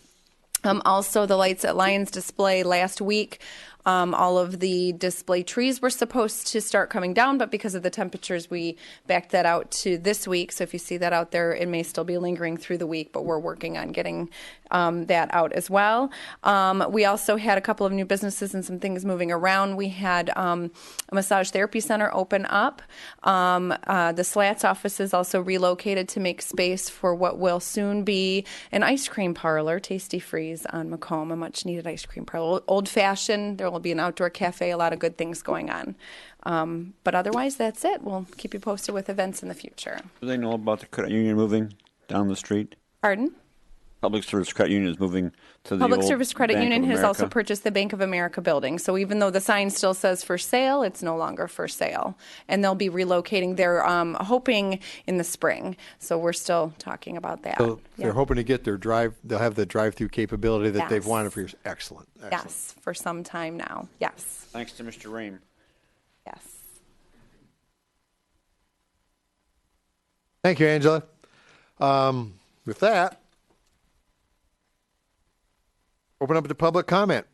Also, the lights at Lions Display last week, all of the display trees were supposed to start coming down, but because of the temperatures, we backed that out to this week. So if you see that out there, it may still be lingering through the week, but we're working on getting that out as well. We also had a couple of new businesses and some things moving around. We had a massage therapy center open up. The Slats office is also relocated to make space for what will soon be an ice cream parlor, Tasty Freeze on Macomb, a much needed ice cream parlor. Old fashioned, there will be an outdoor cafe, a lot of good things going on. But otherwise, that's it. We'll keep you posted with events in the future. Do they know about the credit union moving down the street? Pardon? Public Service Credit Union is moving to the Public old Service Credit Bank of Union has America. also purchased the Bank of America building. So even though the sign still says for sale, it's no longer for sale. And they'll be relocating. They're hoping in the spring. So we're still talking about that. So they're hoping to get their they'll have the drive-through capability that they've Yes. wanted for years. Excellent. Yes, for some time now. Yes. Thanks to Mr. Ream. Yes. Thank you, Angela. With that, open up to public comment.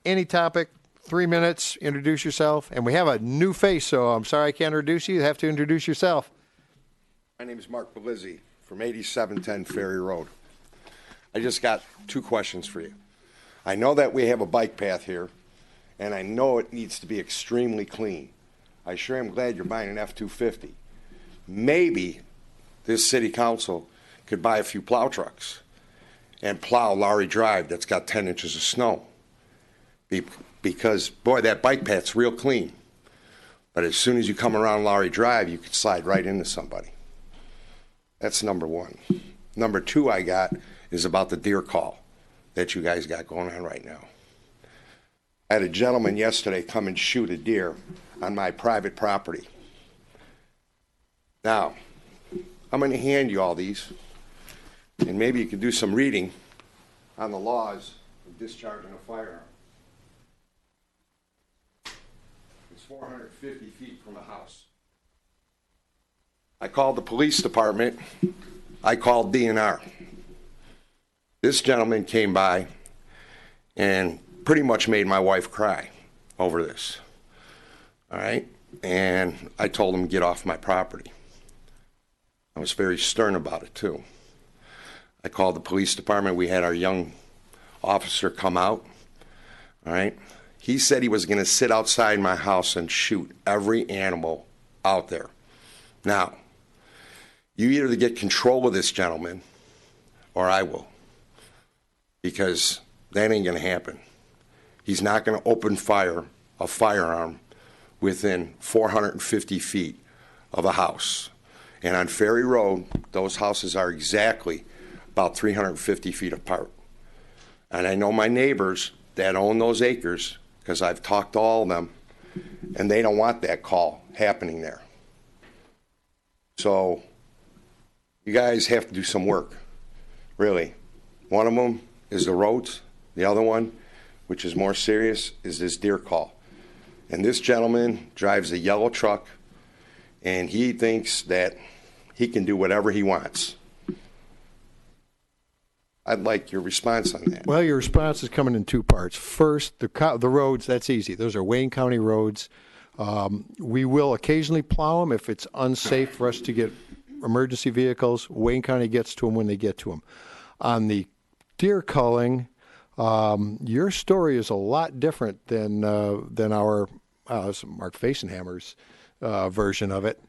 Any topic, 3 minutes, introduce yourself. And we have a new face, so I'm sorry I can't introduce you. You have to introduce yourself. My name is Mark Belizzi from 8710 Ferry Road. I just got 2 questions for you. I know that we have a bike path here, and I know it needs to be extremely clean. I sure am glad you're buying an F-250. Maybe this city council could buy a few plow trucks and plow Lowry Drive that's got 10 inches of snow. Because, boy, that bike path's real clean. But as soon as you come around Lowry Drive, you could slide right into somebody. That's number 1. Number 2 I got is about the deer call that you guys got going on right now. I had a gentleman yesterday come and shoot a deer on my private property. Now, I'm going to hand you all these, and maybe you could do some reading on the laws of discharging a firearm. It's 450 feet from a house. I called the police department. I called DNR. This gentleman came by and pretty much made my wife cry over this. All right? And I told him, get off my property. I was very stern about it, too. I called the police department. We had our young officer come out. All right? He said he was going to sit outside my house and shoot every animal out there. Now, you either get control of this gentleman or I will, because that ain't going to happen. He's not going to open fire, a firearm, within 450 feet of a house. And on Ferry Road, those houses are exactly about 350 feet apart. And I know my neighbors that own those acres, because I've talked to all of them, and they don't want that call happening there. So you guys have to do some work, really. One of them is the roads. The other one, which is more serious, is this deer call. And this gentleman drives a yellow truck, and he thinks that he can do whatever he wants. I'd like your response on that. Well, your response is coming in two parts. First, the roads, that's easy. Those are Wayne County roads. We will occasionally plow them if it's unsafe for us to get emergency vehicles. Wayne County gets to them when they get to them. On the deer culling, your story is a lot different than our Mark Fasenhammer's version of it.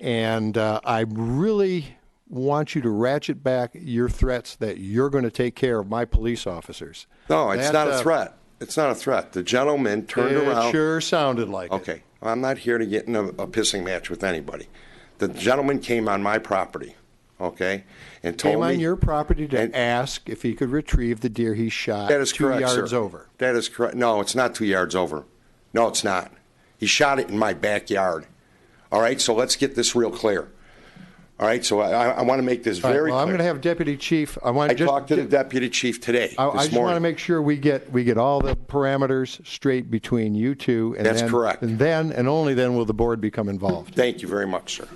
And I really want you to ratchet back your threats that you're going to take care of my police officers. No, it's not a threat. It's not a threat. The gentleman turned around. It sure sounded like it. Okay. I'm not here to get in a pissing match with anybody. The gentleman came on my property, okay, and told me. Came on your property to ask if he could retrieve the deer he shot. That is correct, 2 yards sir. over. That is correct. No, it's not 2 yards over. No, it's not. He shot it in my backyard. All right, so let's get this real clear. All right, so I want to make this very clear. I'm going to have Deputy Chief. I talked to the Deputy Chief today. I just want to make sure we get all the parameters straight between you two. And That's then, correct. And then, and only then, will the board become involved. Thank you very much, sir.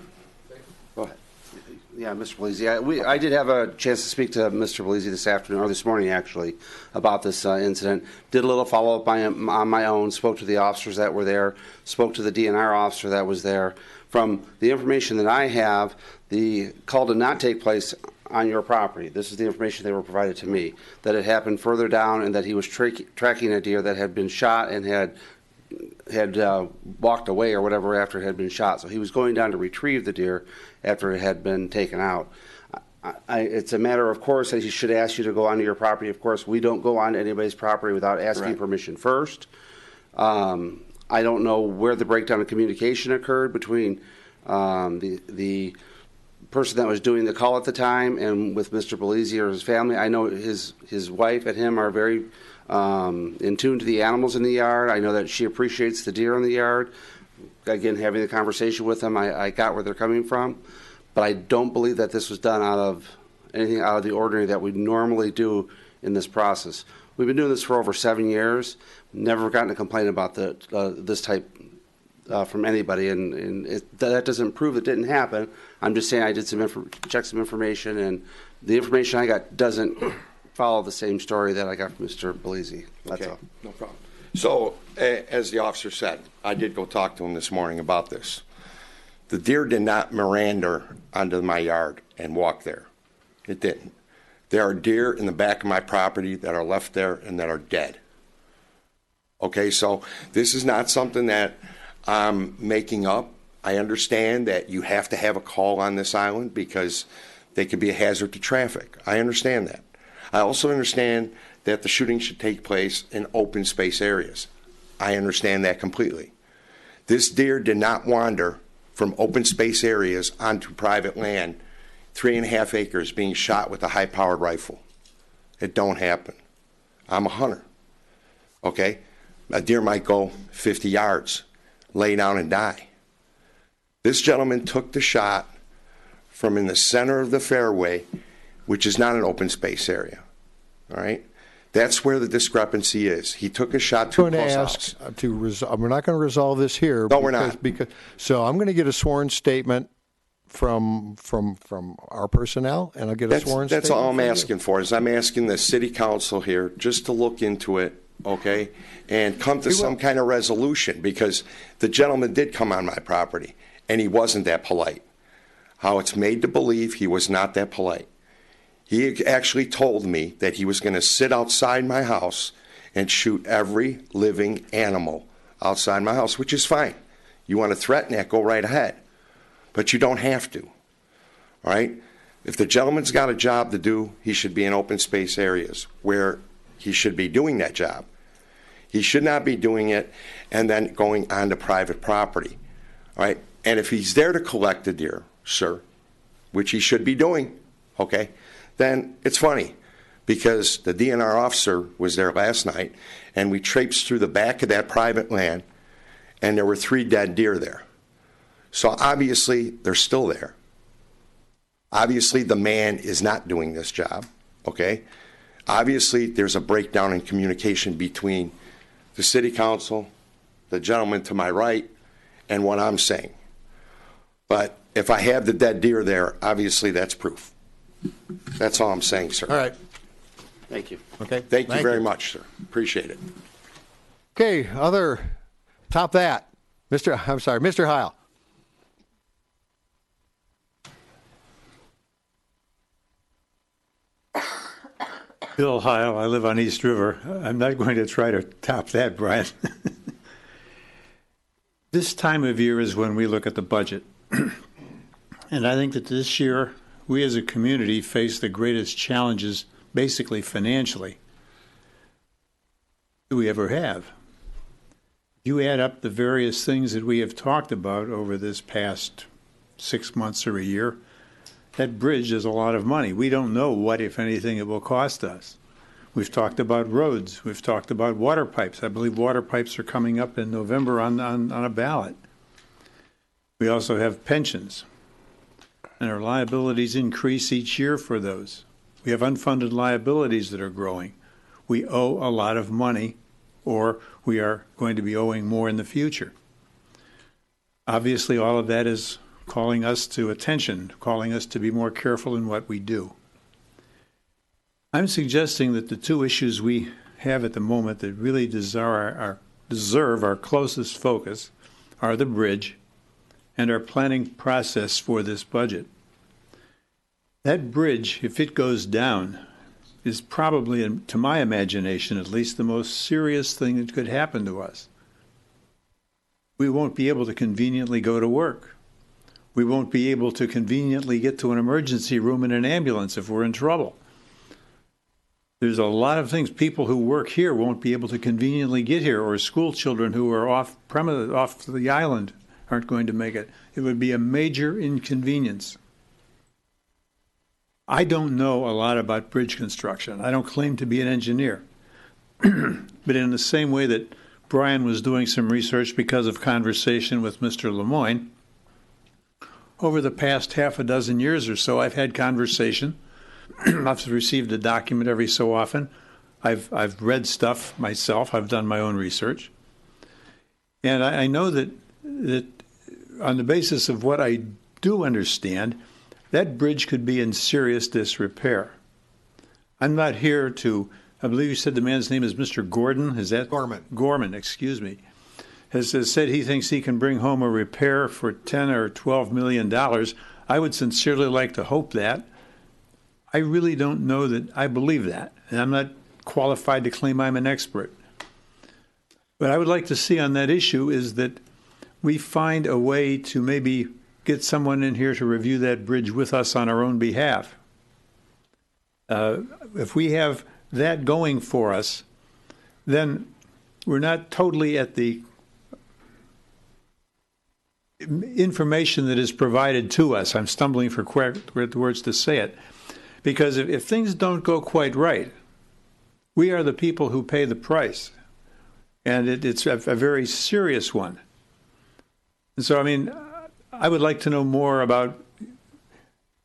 Go ahead. Yeah, Mr. Belize. I did have a chance to speak to Mr. Belize this afternoon, or this morning actually, about this incident. Did a little follow-up on my own, spoke to the officers that were there, spoke to the DNR officer that was there. From the information that I have, the call did not take place on your property. This is the information they were provided to me, that it happened further down and that he was tracking a deer that had been shot and had walked away or whatever after it had been shot. So he was going down to retrieve the deer after it had been taken out. It's a matter, of course, that he should ask you to go onto your property. Of course, we don't go onto anybody's property without asking permission first. I don't know where the breakdown of communication occurred between the person that was doing the call at the time and with Mr. Belize or his family. I know his wife and him are very in tune to the animals in the yard. I know that she appreciates the deer in the yard. Again, having the conversation with them, I got where they're coming from. But I don't believe that this was done out of anything out of the ordinary that we normally do in this process. We've been doing this for over 7 years. Never gotten a complaint about this type from anybody, and that doesn't prove it didn't happen. I'm just saying I did check some information, and the information I got doesn't follow the same story that I got from Mr. Belize. That's all. No problem. So, as the officer said, I did go talk to him this morning about this. The deer did not Miranda onto my yard and walk there. It didn't. There are deer in the back of my property that are left there and that are dead. Okay, so this is not something that I'm making up. I understand that you have to have a call on this island because they could be a hazard to traffic. I understand that. I also understand that the shooting should take place in open space areas. I understand that completely. This deer did not wander from open space areas onto private land, 3.5 acres, being shot with a high-powered rifle. It don't happen. I'm a hunter. Okay? A deer might go 50 yards, lay down and die. This gentleman took the shot from in the center of the fairway, which is not an open space area. All right? That's where the discrepancy is. He took a shot too close out. We're not going to resolve this here. No, we're not. So I'm going to get a sworn statement from our personnel, and I'll get a sworn statement. That's all I'm asking for. Is I'm asking the city council here just to look into it, okay, and come to some kind of resolution, because the gentleman did come on my property, and he wasn't that polite. How it's made to believe he was not that polite. He actually told me that he was going to sit outside my house and shoot every living animal outside my house, which is fine. You want to threaten that, go right ahead. But you don't have to. All right? If the gentleman's got a job to do, he should be in open space areas where he should be doing that job. He should not be doing it and then going onto private property. All right? And if he's there to collect the deer, sir, which he should be doing, okay, then it's funny, because the DNR officer was there last night, and we traipsed through the back of that private land, and there were 3 dead deer there. So obviously, they're still there. Obviously, the man is not doing this job, okay? Obviously, there's a breakdown in communication between the city council the gentleman to my right and what I'm saying. But if I have the dead deer there, obviously that's proof. That's all I'm saying, sir. All right. Thank you. Okay. Thank you very much, sir. Appreciate it. Okay, top that. Mr. Heil. Bill Heil, I live on East River. I'm not going to try to top that, Brian. This time of year is when we look at the budget. And I think that this year, we as a community face the greatest challenges, basically financially, that we ever have. You add up the various things that we have talked about over this past 6 months or a year, that bridge is a lot of money. We don't know what, if anything, it will cost us. We've talked about roads. We've talked about water pipes. I believe water pipes are coming up in November on a ballot. We also have pensions, and our liabilities increase each year for those. We have unfunded liabilities that are growing. We owe a lot of money, or we are going to be owing more in the future. Obviously, all of that is calling us to attention, calling us to be more careful in what we do. I'm suggesting that the two issues we have at the moment that really deserve our closest focus are the bridge and our planning process for this budget. That bridge, if it goes down, is probably, to my imagination at least, the most serious thing that could happen to us. We won't be able to conveniently go to work. We won't be able to conveniently get to an emergency room in an ambulance if we're in trouble. There's a lot of things. People who work here won't be able to conveniently get here, or school children who are off the island aren't going to make it. It would be a major inconvenience. I don't know a lot about bridge construction. I don't claim to be an engineer. But in the same way that Brian was doing some research because of conversation with Mr. Lemoyne, over the past half a dozen years or so, I've had conversation. I've received a document every so often. I've read stuff myself. I've done my own research. And I know that on the basis of what I do understand, that bridge could be in serious disrepair. I'm not here to, I believe you said the man's name is Mr. Gordon. Is that? Gorman. Gorman, excuse me. Has said he thinks he can bring home a repair for $10 or $12 million. I would sincerely like to hope that. I really don't know that I believe that, and I'm not qualified to claim I'm an expert. What I would like to see on that issue is that we find a way to maybe get someone in here to review that bridge with us on our own behalf. If we have that going for us, then we're not totally at the information that is provided to us. I'm stumbling for correct words to say it. Because if things don't go quite right, we are the people who pay the price. And it's a very serious one. And so, I mean, I would like to know more about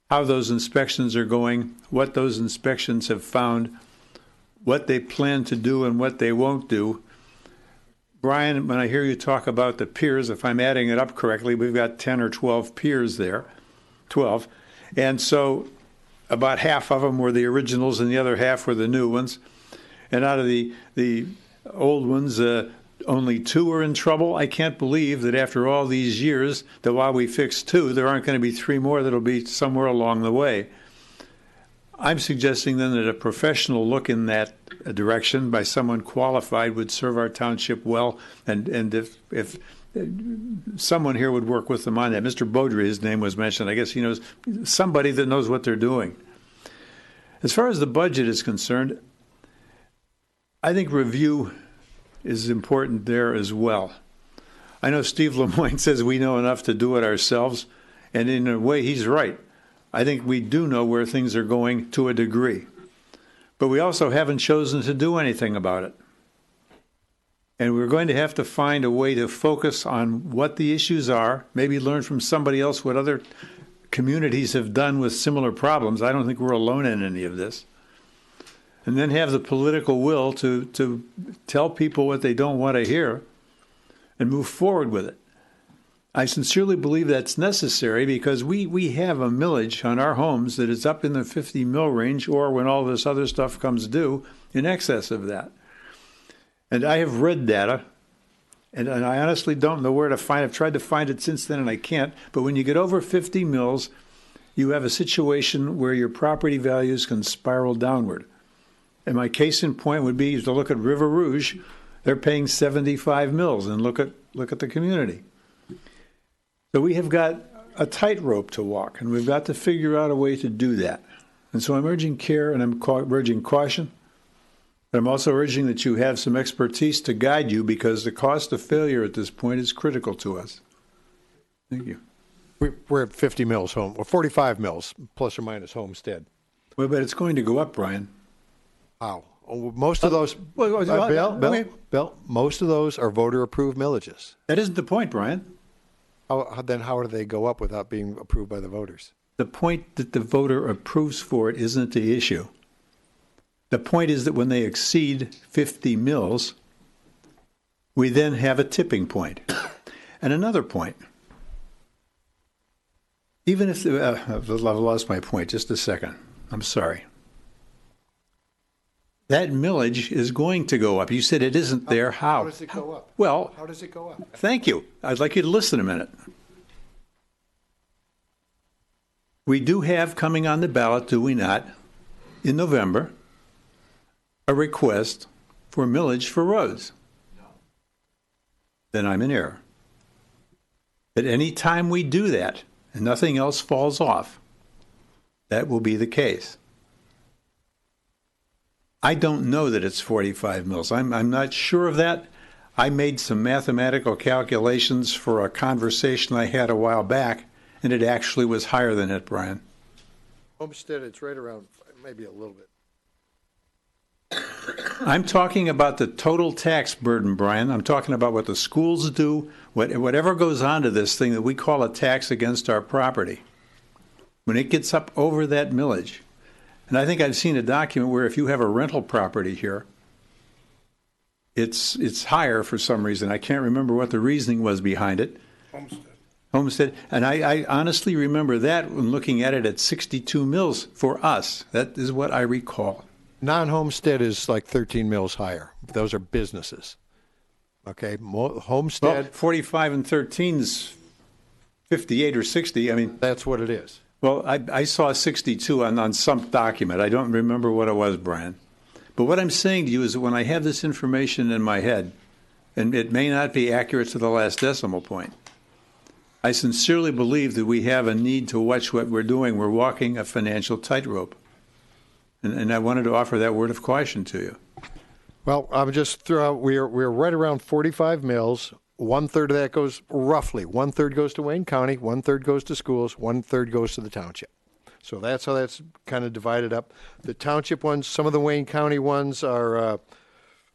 how those inspections are going, what those inspections have found, what they plan to do and what they won't do. Brian, when I hear you talk about the piers, if I'm adding it up correctly, we've got 10 or 12 piers there, 12. And so about half of them were the originals and the other half were the new ones. And out of the old ones, only 2 are in trouble. I can't believe that after all these years, that while we fixed 2, there aren't going to be 3 more that'll be somewhere along the way. I'm suggesting then that a professional look in that direction by someone qualified would serve our township well, and if someone here would work with them on that. Mr. Beaudry, his name was mentioned. I guess he knows somebody that knows what they're doing. As far as the budget is concerned, I think review is important there as well. I know Steve Lemoyne says we know enough to do it ourselves, and in a way he's right. I think we do know where things are going to a degree. But we also haven't chosen to do anything about it. And we're going to have to find a way to focus on what the issues are, maybe learn from somebody else what other communities have done with similar problems. I don't think we're alone in any of this. And then have the political will to tell people what they don't want to hear and move forward with it. I sincerely believe that's necessary because we have a millage on our homes that is up in the 50 mil range, or when all this other stuff comes due, in excess of that. And I have read data, and I honestly don't know where to find it. I've tried to find it since then, and I can't. But when you get over 50 mils, you have a situation where your property values can spiral downward. And my case in point would be to look at River Rouge. They're paying 75 mils, and look at the community. So we have got a tightrope to walk, and we've got to figure out a way to do that. And so I'm urging care, and I'm urging caution. But I'm also urging that you have some expertise to guide you, because the cost of failure at this point is critical to us. Thank you. We're at 50 mils home, or 45 mils, plus or minus homestead. Well, but it's going to go up, Brian. Wow. Oh, most of those, Bill, most of those are voter-approved millages. That isn't the point, Brian. Then how do they go up without being approved by the voters? The point that the voter approves for it isn't the issue. The point is that when they exceed 50 mils, we then have a tipping point. And another point, even if I've lost my point, just a second. I'm sorry. That millage is going to go up. You said it isn't there. How? How does it go up? Well, how does it go up? Thank you. I'd like you to listen a minute. We do have coming on the ballot, do we not, in November, a request for millage for roads. No. Then I'm in error. At any time we do that, and nothing else falls off, that will be the case. I don't know that it's 45 mils. I'm not sure of that. I made some mathematical calculations for a conversation I had a while back, and it actually was higher than it, Brian. Homestead, it's right around, maybe a little bit. I'm talking about the total tax burden, Brian. I'm talking about what the schools do, whatever goes on to this thing that we call a tax against our property. When it gets up over that millage, and I think I've seen a document where if you have a rental property here, it's higher for some reason. I can't remember what the reasoning was behind it. Homestead. And I honestly remember that when looking at it at 62 mils for us. That is what I recall. Non-homestead is like 13 mils higher. Those are businesses. Okay, homestead. Well, 45 and 13 is 58 or 60. I mean, that's what it is. Well, I saw 62 on some document. I don't remember what it was, Brian. But what I'm saying to you is that when I have this information in my head, and it may not be accurate to the last decimal point, I sincerely believe that we have a need to watch what we're doing. We're walking a financial tightrope. And I wanted to offer that word of caution to you. Well, I'm just throw out, we're right around 45 mils. 1/3 of that goes, roughly, 1/3 goes to Wayne County, 1/3 goes to schools, 1/3 goes to the township. So that's how that's kind of divided up. The township ones, some of the Wayne County ones are,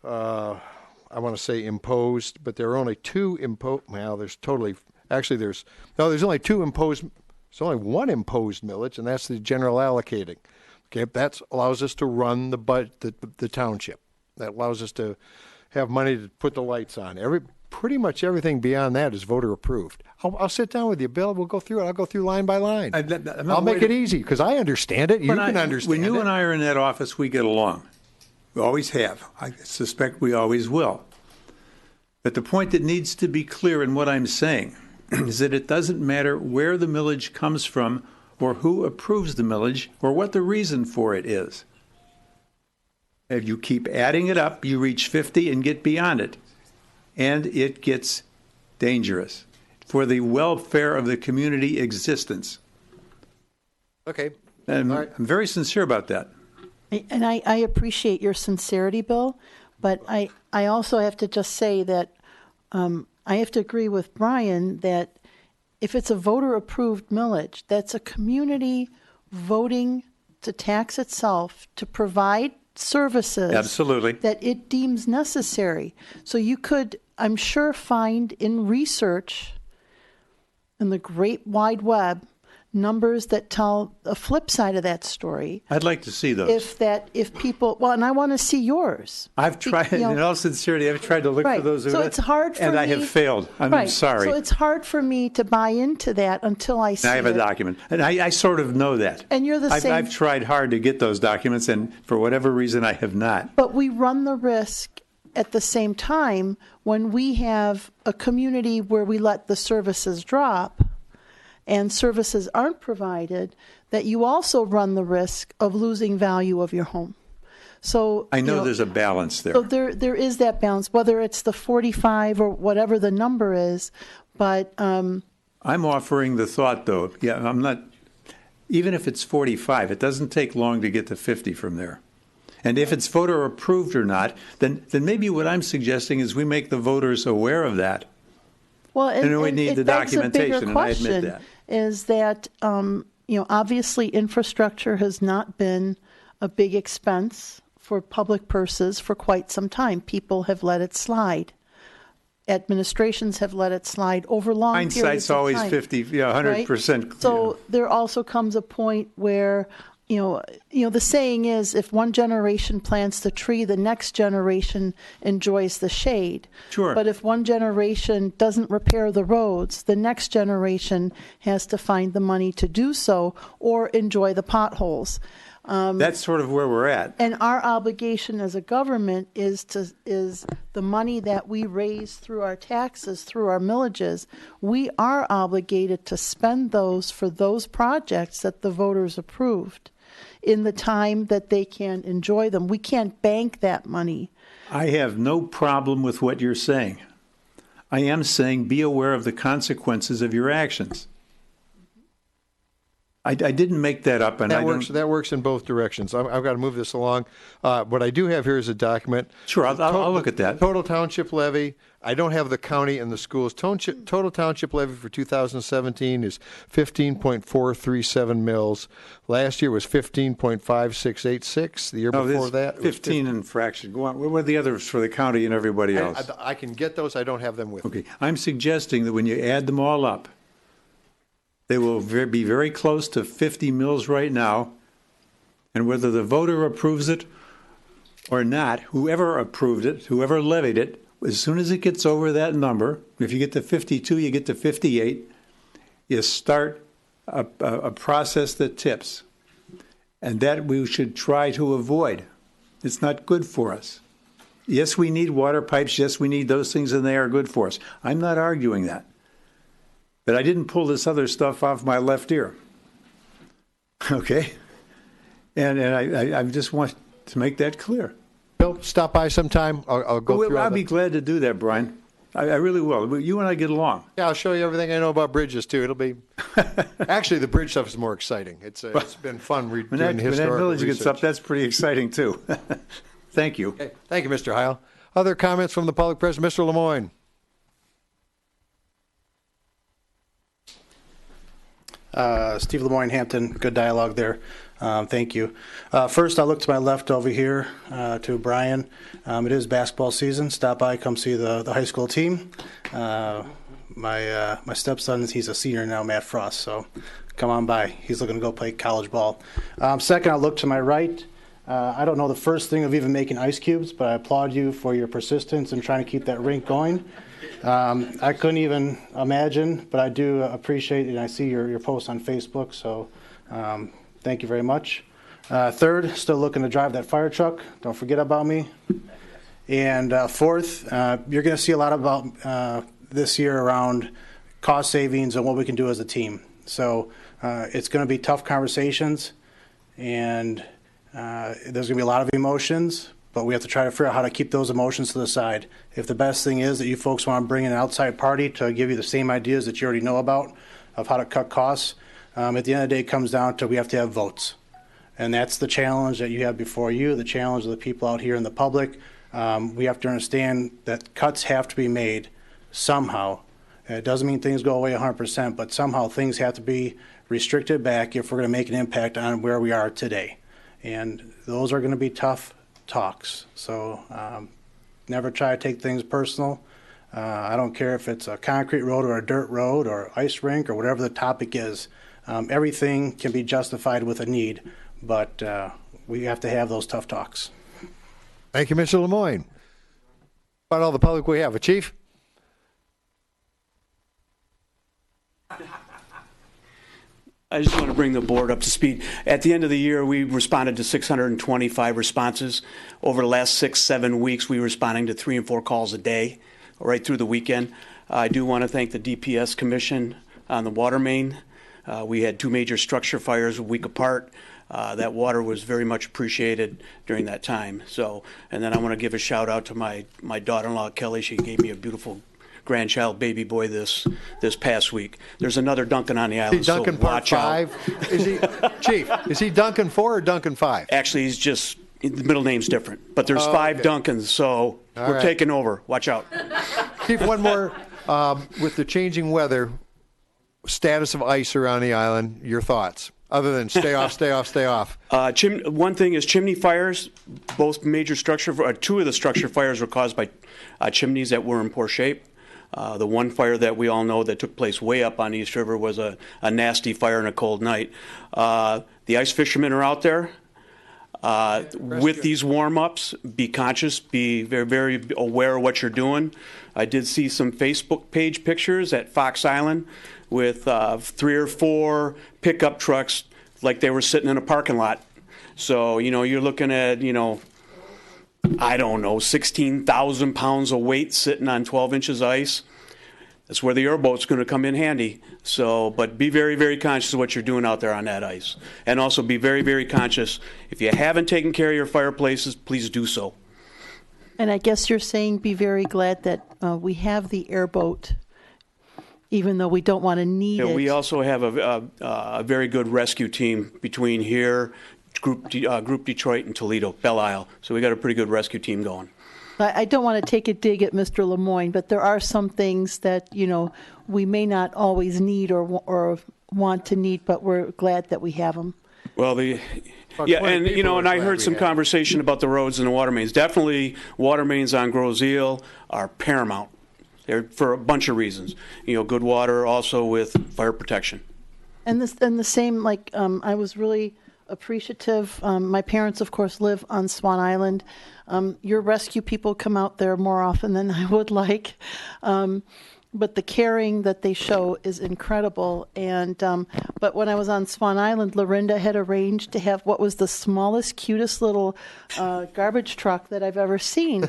I want to say imposed, but there are only two imposed. Well, there's only two imposed. There's only one imposed millage, and that's the general allocating. Okay, that allows us to run the township. That allows us to have money to put the lights on. Pretty much everything beyond that is voter approved. I'll sit down with you, Bill. We'll go through it. I'll go through line by line. I'll make it easy because I understand it. You can understand it. When you and I are in that office, we get along. We always have. I suspect we always will. But the point that needs to be clear in what I'm saying is that it doesn't matter where the millage comes from or who approves the millage or what the reason for it is. If you keep adding it up, you reach 50 and get beyond it. And it gets dangerous for the welfare of the community existence. Okay. And I'm very sincere about that. And I appreciate your sincerity, Bill, but I also have to just say that I have to agree with Brian that if it's a voter-approved millage, that's a community voting to tax itself to provide services absolutely that it deems necessary. So you could, I'm sure, find in research in the great wide web numbers that tell a flip side of that story. I'd like to see those. If people, well, and I want to see yours. I've tried, in all sincerity, I've tried to look for those. So it's hard for and me. I have failed. I'm sorry. So it's hard for me to buy into that until I see I have a document. And I sort of know that. And you're the same. I've tried hard to get those documents, and for whatever reason, I have not. But we run the risk at the same time when we have a community where we let the services drop and services aren't provided, that you also run the risk of losing value of your home. So I know there's a balance there. So there is that balance, whether it's the 45 or whatever the number is. But I'm offering the thought, though. Yeah, I'm not. Even if it's 45, it doesn't take long to get to 50 from there. And if it's voter approved or not, then maybe what I'm suggesting is we make the voters aware of that. Well, and then we need the documentation, and I admit that. Is that obviously infrastructure has not been a big expense for public purses for quite some time. People have let it slide. Administrations have let it slide over long periods of time. Hindsight's always 100%. Right? So there also comes a point where the saying is, if one generation plants the tree, the next generation enjoys the shade. Sure. But if one generation doesn't repair the roads, the next generation has to find the money to do so or enjoy the potholes. That's sort of where we're at. And our obligation as a government is the money that we raise through our taxes, through our millages. We are obligated to spend those for those projects that the voters approved in the time that they can enjoy them. We can't bank that money. I have no problem with what you're saying. I am saying be aware of the consequences of your actions. I didn't make that up, and that works in both directions. I've got to move this along. What I do have here is a document. Sure, I'll look at that. Total township levy. I don't have the county and the schools. Total township levy for 2017 is 15.437 mils. Last year was 15.5686. The year before that, 15 and fraction. Go on. What were the others for the county and everybody else? I can get those. I don't have them with me. Okay, I'm suggesting that when you add them all up, they will be very close to 50 mils right now, and whether the voter approves it or not, whoever approved it, whoever levied it, as soon as it gets over that number, if you get to 52, you get to 58, you start a process that tips, and that we should try to avoid. It's not good for us. Yes, we need water pipes. Yes, we need those things, and they are good for us. I'm not arguing that. But I didn't pull this other stuff off my left ear. Okay? And I just want to make that clear. Bill, stop by sometime. I'll go through. I'll be glad to do that, Brian. I really will. You and I get along. Yeah, I'll show you everything I know about bridges, too. It'll be... Actually, the bridge stuff is more exciting. It's been fun doing historical research. When that village research. Gets up, that's pretty exciting, too. Thank you. Okay. Thank you, Mr. Heil. Other comments from the public president? Mr. Lemoyne. Steve Lemoyne, Hampton, good dialogue there. Thank you. First, I'll look to my left over here to Brian. It is basketball season. Stop by, come see the high school team. My stepson, he's a senior now, Matt Frost, so come on by. He's looking to go play college ball. Second, I'll look to my right. I don't know the first thing of even making ice cubes, but I applaud you for your persistence in trying to keep that rink going. I couldn't even imagine, but I do appreciate it, and I see your posts on Facebook, so thank you very much. Third, still looking to drive that fire truck. Don't forget about me. And fourth, you're going to see a lot about this year around cost savings and what we can do as a team. So it's going to be tough conversations, and there's going to be a lot of emotions, but we have to try to figure out how to keep those emotions to the side. If the best thing is that you folks want to bring in an outside party to give you the same ideas that you already know about of how to cut costs, at the end of the day, it comes down to we have to have votes. And that's the challenge that you have before you, the challenge of the people out here in the public. We have to understand that cuts have to be made somehow. It doesn't mean things go away 100%, but somehow things have to be restricted back if we're going to make an impact on where we are today. And those are going to be tough talks. So never try to take things personal. I don't care if it's a concrete road or a dirt road or ice rink or whatever the topic is. Everything can be justified with a need, but we have to have those tough talks. Thank you, Mr. Lemoyne. About all the public we have. A chief? I just want to bring the board up to speed. At the end of the year, we responded to 625 responses. Over the last 6-7 weeks, we were responding to 3 and 4 calls a day, right through the weekend. I do want to thank the DPS Commission on the water main. We had 2 major structure fires a week apart. That water was very much appreciated during that time. So, and then I want to give a shout out to my daughter-in-law, Kelly. She gave me a beautiful grandchild baby boy this past week. There's another Duncan on the island, Is he Duncan so Part watch out. 5? Is he, Chief, is he Duncan 4 or Duncan 5? Actually, he's just, the middle name's different. But there's 5 Duncans, so we're right. taking over. Watch out. Chief, one more. With the changing weather, status of ice around the island, your thoughts? Other than stay off, stay off, stay off. One thing is chimney fires. Both major structure, 2 of the structure fires were caused by chimneys that were in poor shape. The one fire that we all know that took place way up on East River was a nasty fire on a cold night. The ice fishermen are out there. With these warm-ups, be conscious, be very, very aware of what you're doing. I did see some Facebook page pictures at Fox Island with 3 or 4 pickup trucks like they were sitting in a parking lot. So, you're looking at, I don't know, 16,000 pounds of weight sitting on 12 inches of ice. That's where the airboat's going to come in handy. So, but be very, very conscious of what you're doing out there on that ice. And also be very, very conscious. If you haven't taken care of your fireplaces, please do so. And I guess you're saying be very glad that we have the airboat, even though we don't want to need it. We also have a very good rescue team between here, Group Detroit, and Toledo, Belle Isle. So we got a pretty good rescue team going. I don't want to take a dig at Mr. Lemoyne, but there are some things that, we may not always need or want to need, but we're glad that we have them. Well, and I heard some conversation about the roads and the water mains. Definitely, water mains on Grosse Ile are paramount. They're for a bunch of reasons. Good water, also with fire protection. And the same, I was really appreciative. My parents, of course, live on Swan Island. Your rescue people come out there more often than I would like. But the caring that they show is incredible. And but when I was on Swan Island, Lorinda had arranged to have what was the smallest, cutest little garbage truck that I've ever seen.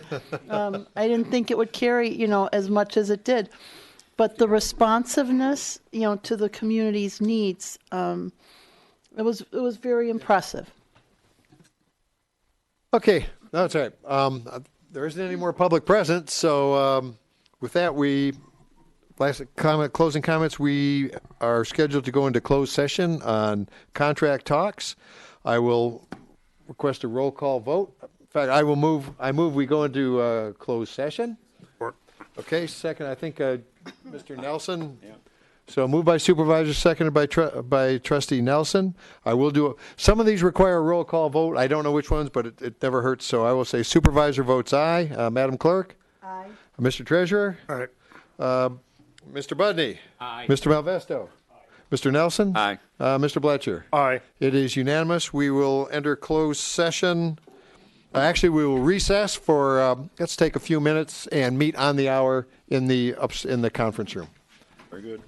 I didn't think it would carry, as much as it did. But the responsiveness, to the community's needs, it was very impressive. Okay, that's all right. There isn't any more public presence, so with that, closing comments. We are scheduled to go into closed session on contract talks. I will request a roll call vote. In fact, I move we go into closed session. Okay, second, I think Mr. Nelson. Yeah. So moved by Supervisor, seconded by Trustee Nelson. I will do some of these require a roll call vote. I don't know which ones, but it never hurts. So I will say Supervisor votes aye. Madam Clerk? Aye. Mr. Treasurer? Aye. Mr. Budney? Aye. Mr. Malvesto? Aye. Mr. Nelson? Aye. Mr. Bletcher? Aye. It is unanimous. We will enter closed session. Actually, we will recess for, let's take a few minutes and meet on the hour in the conference room. Very good.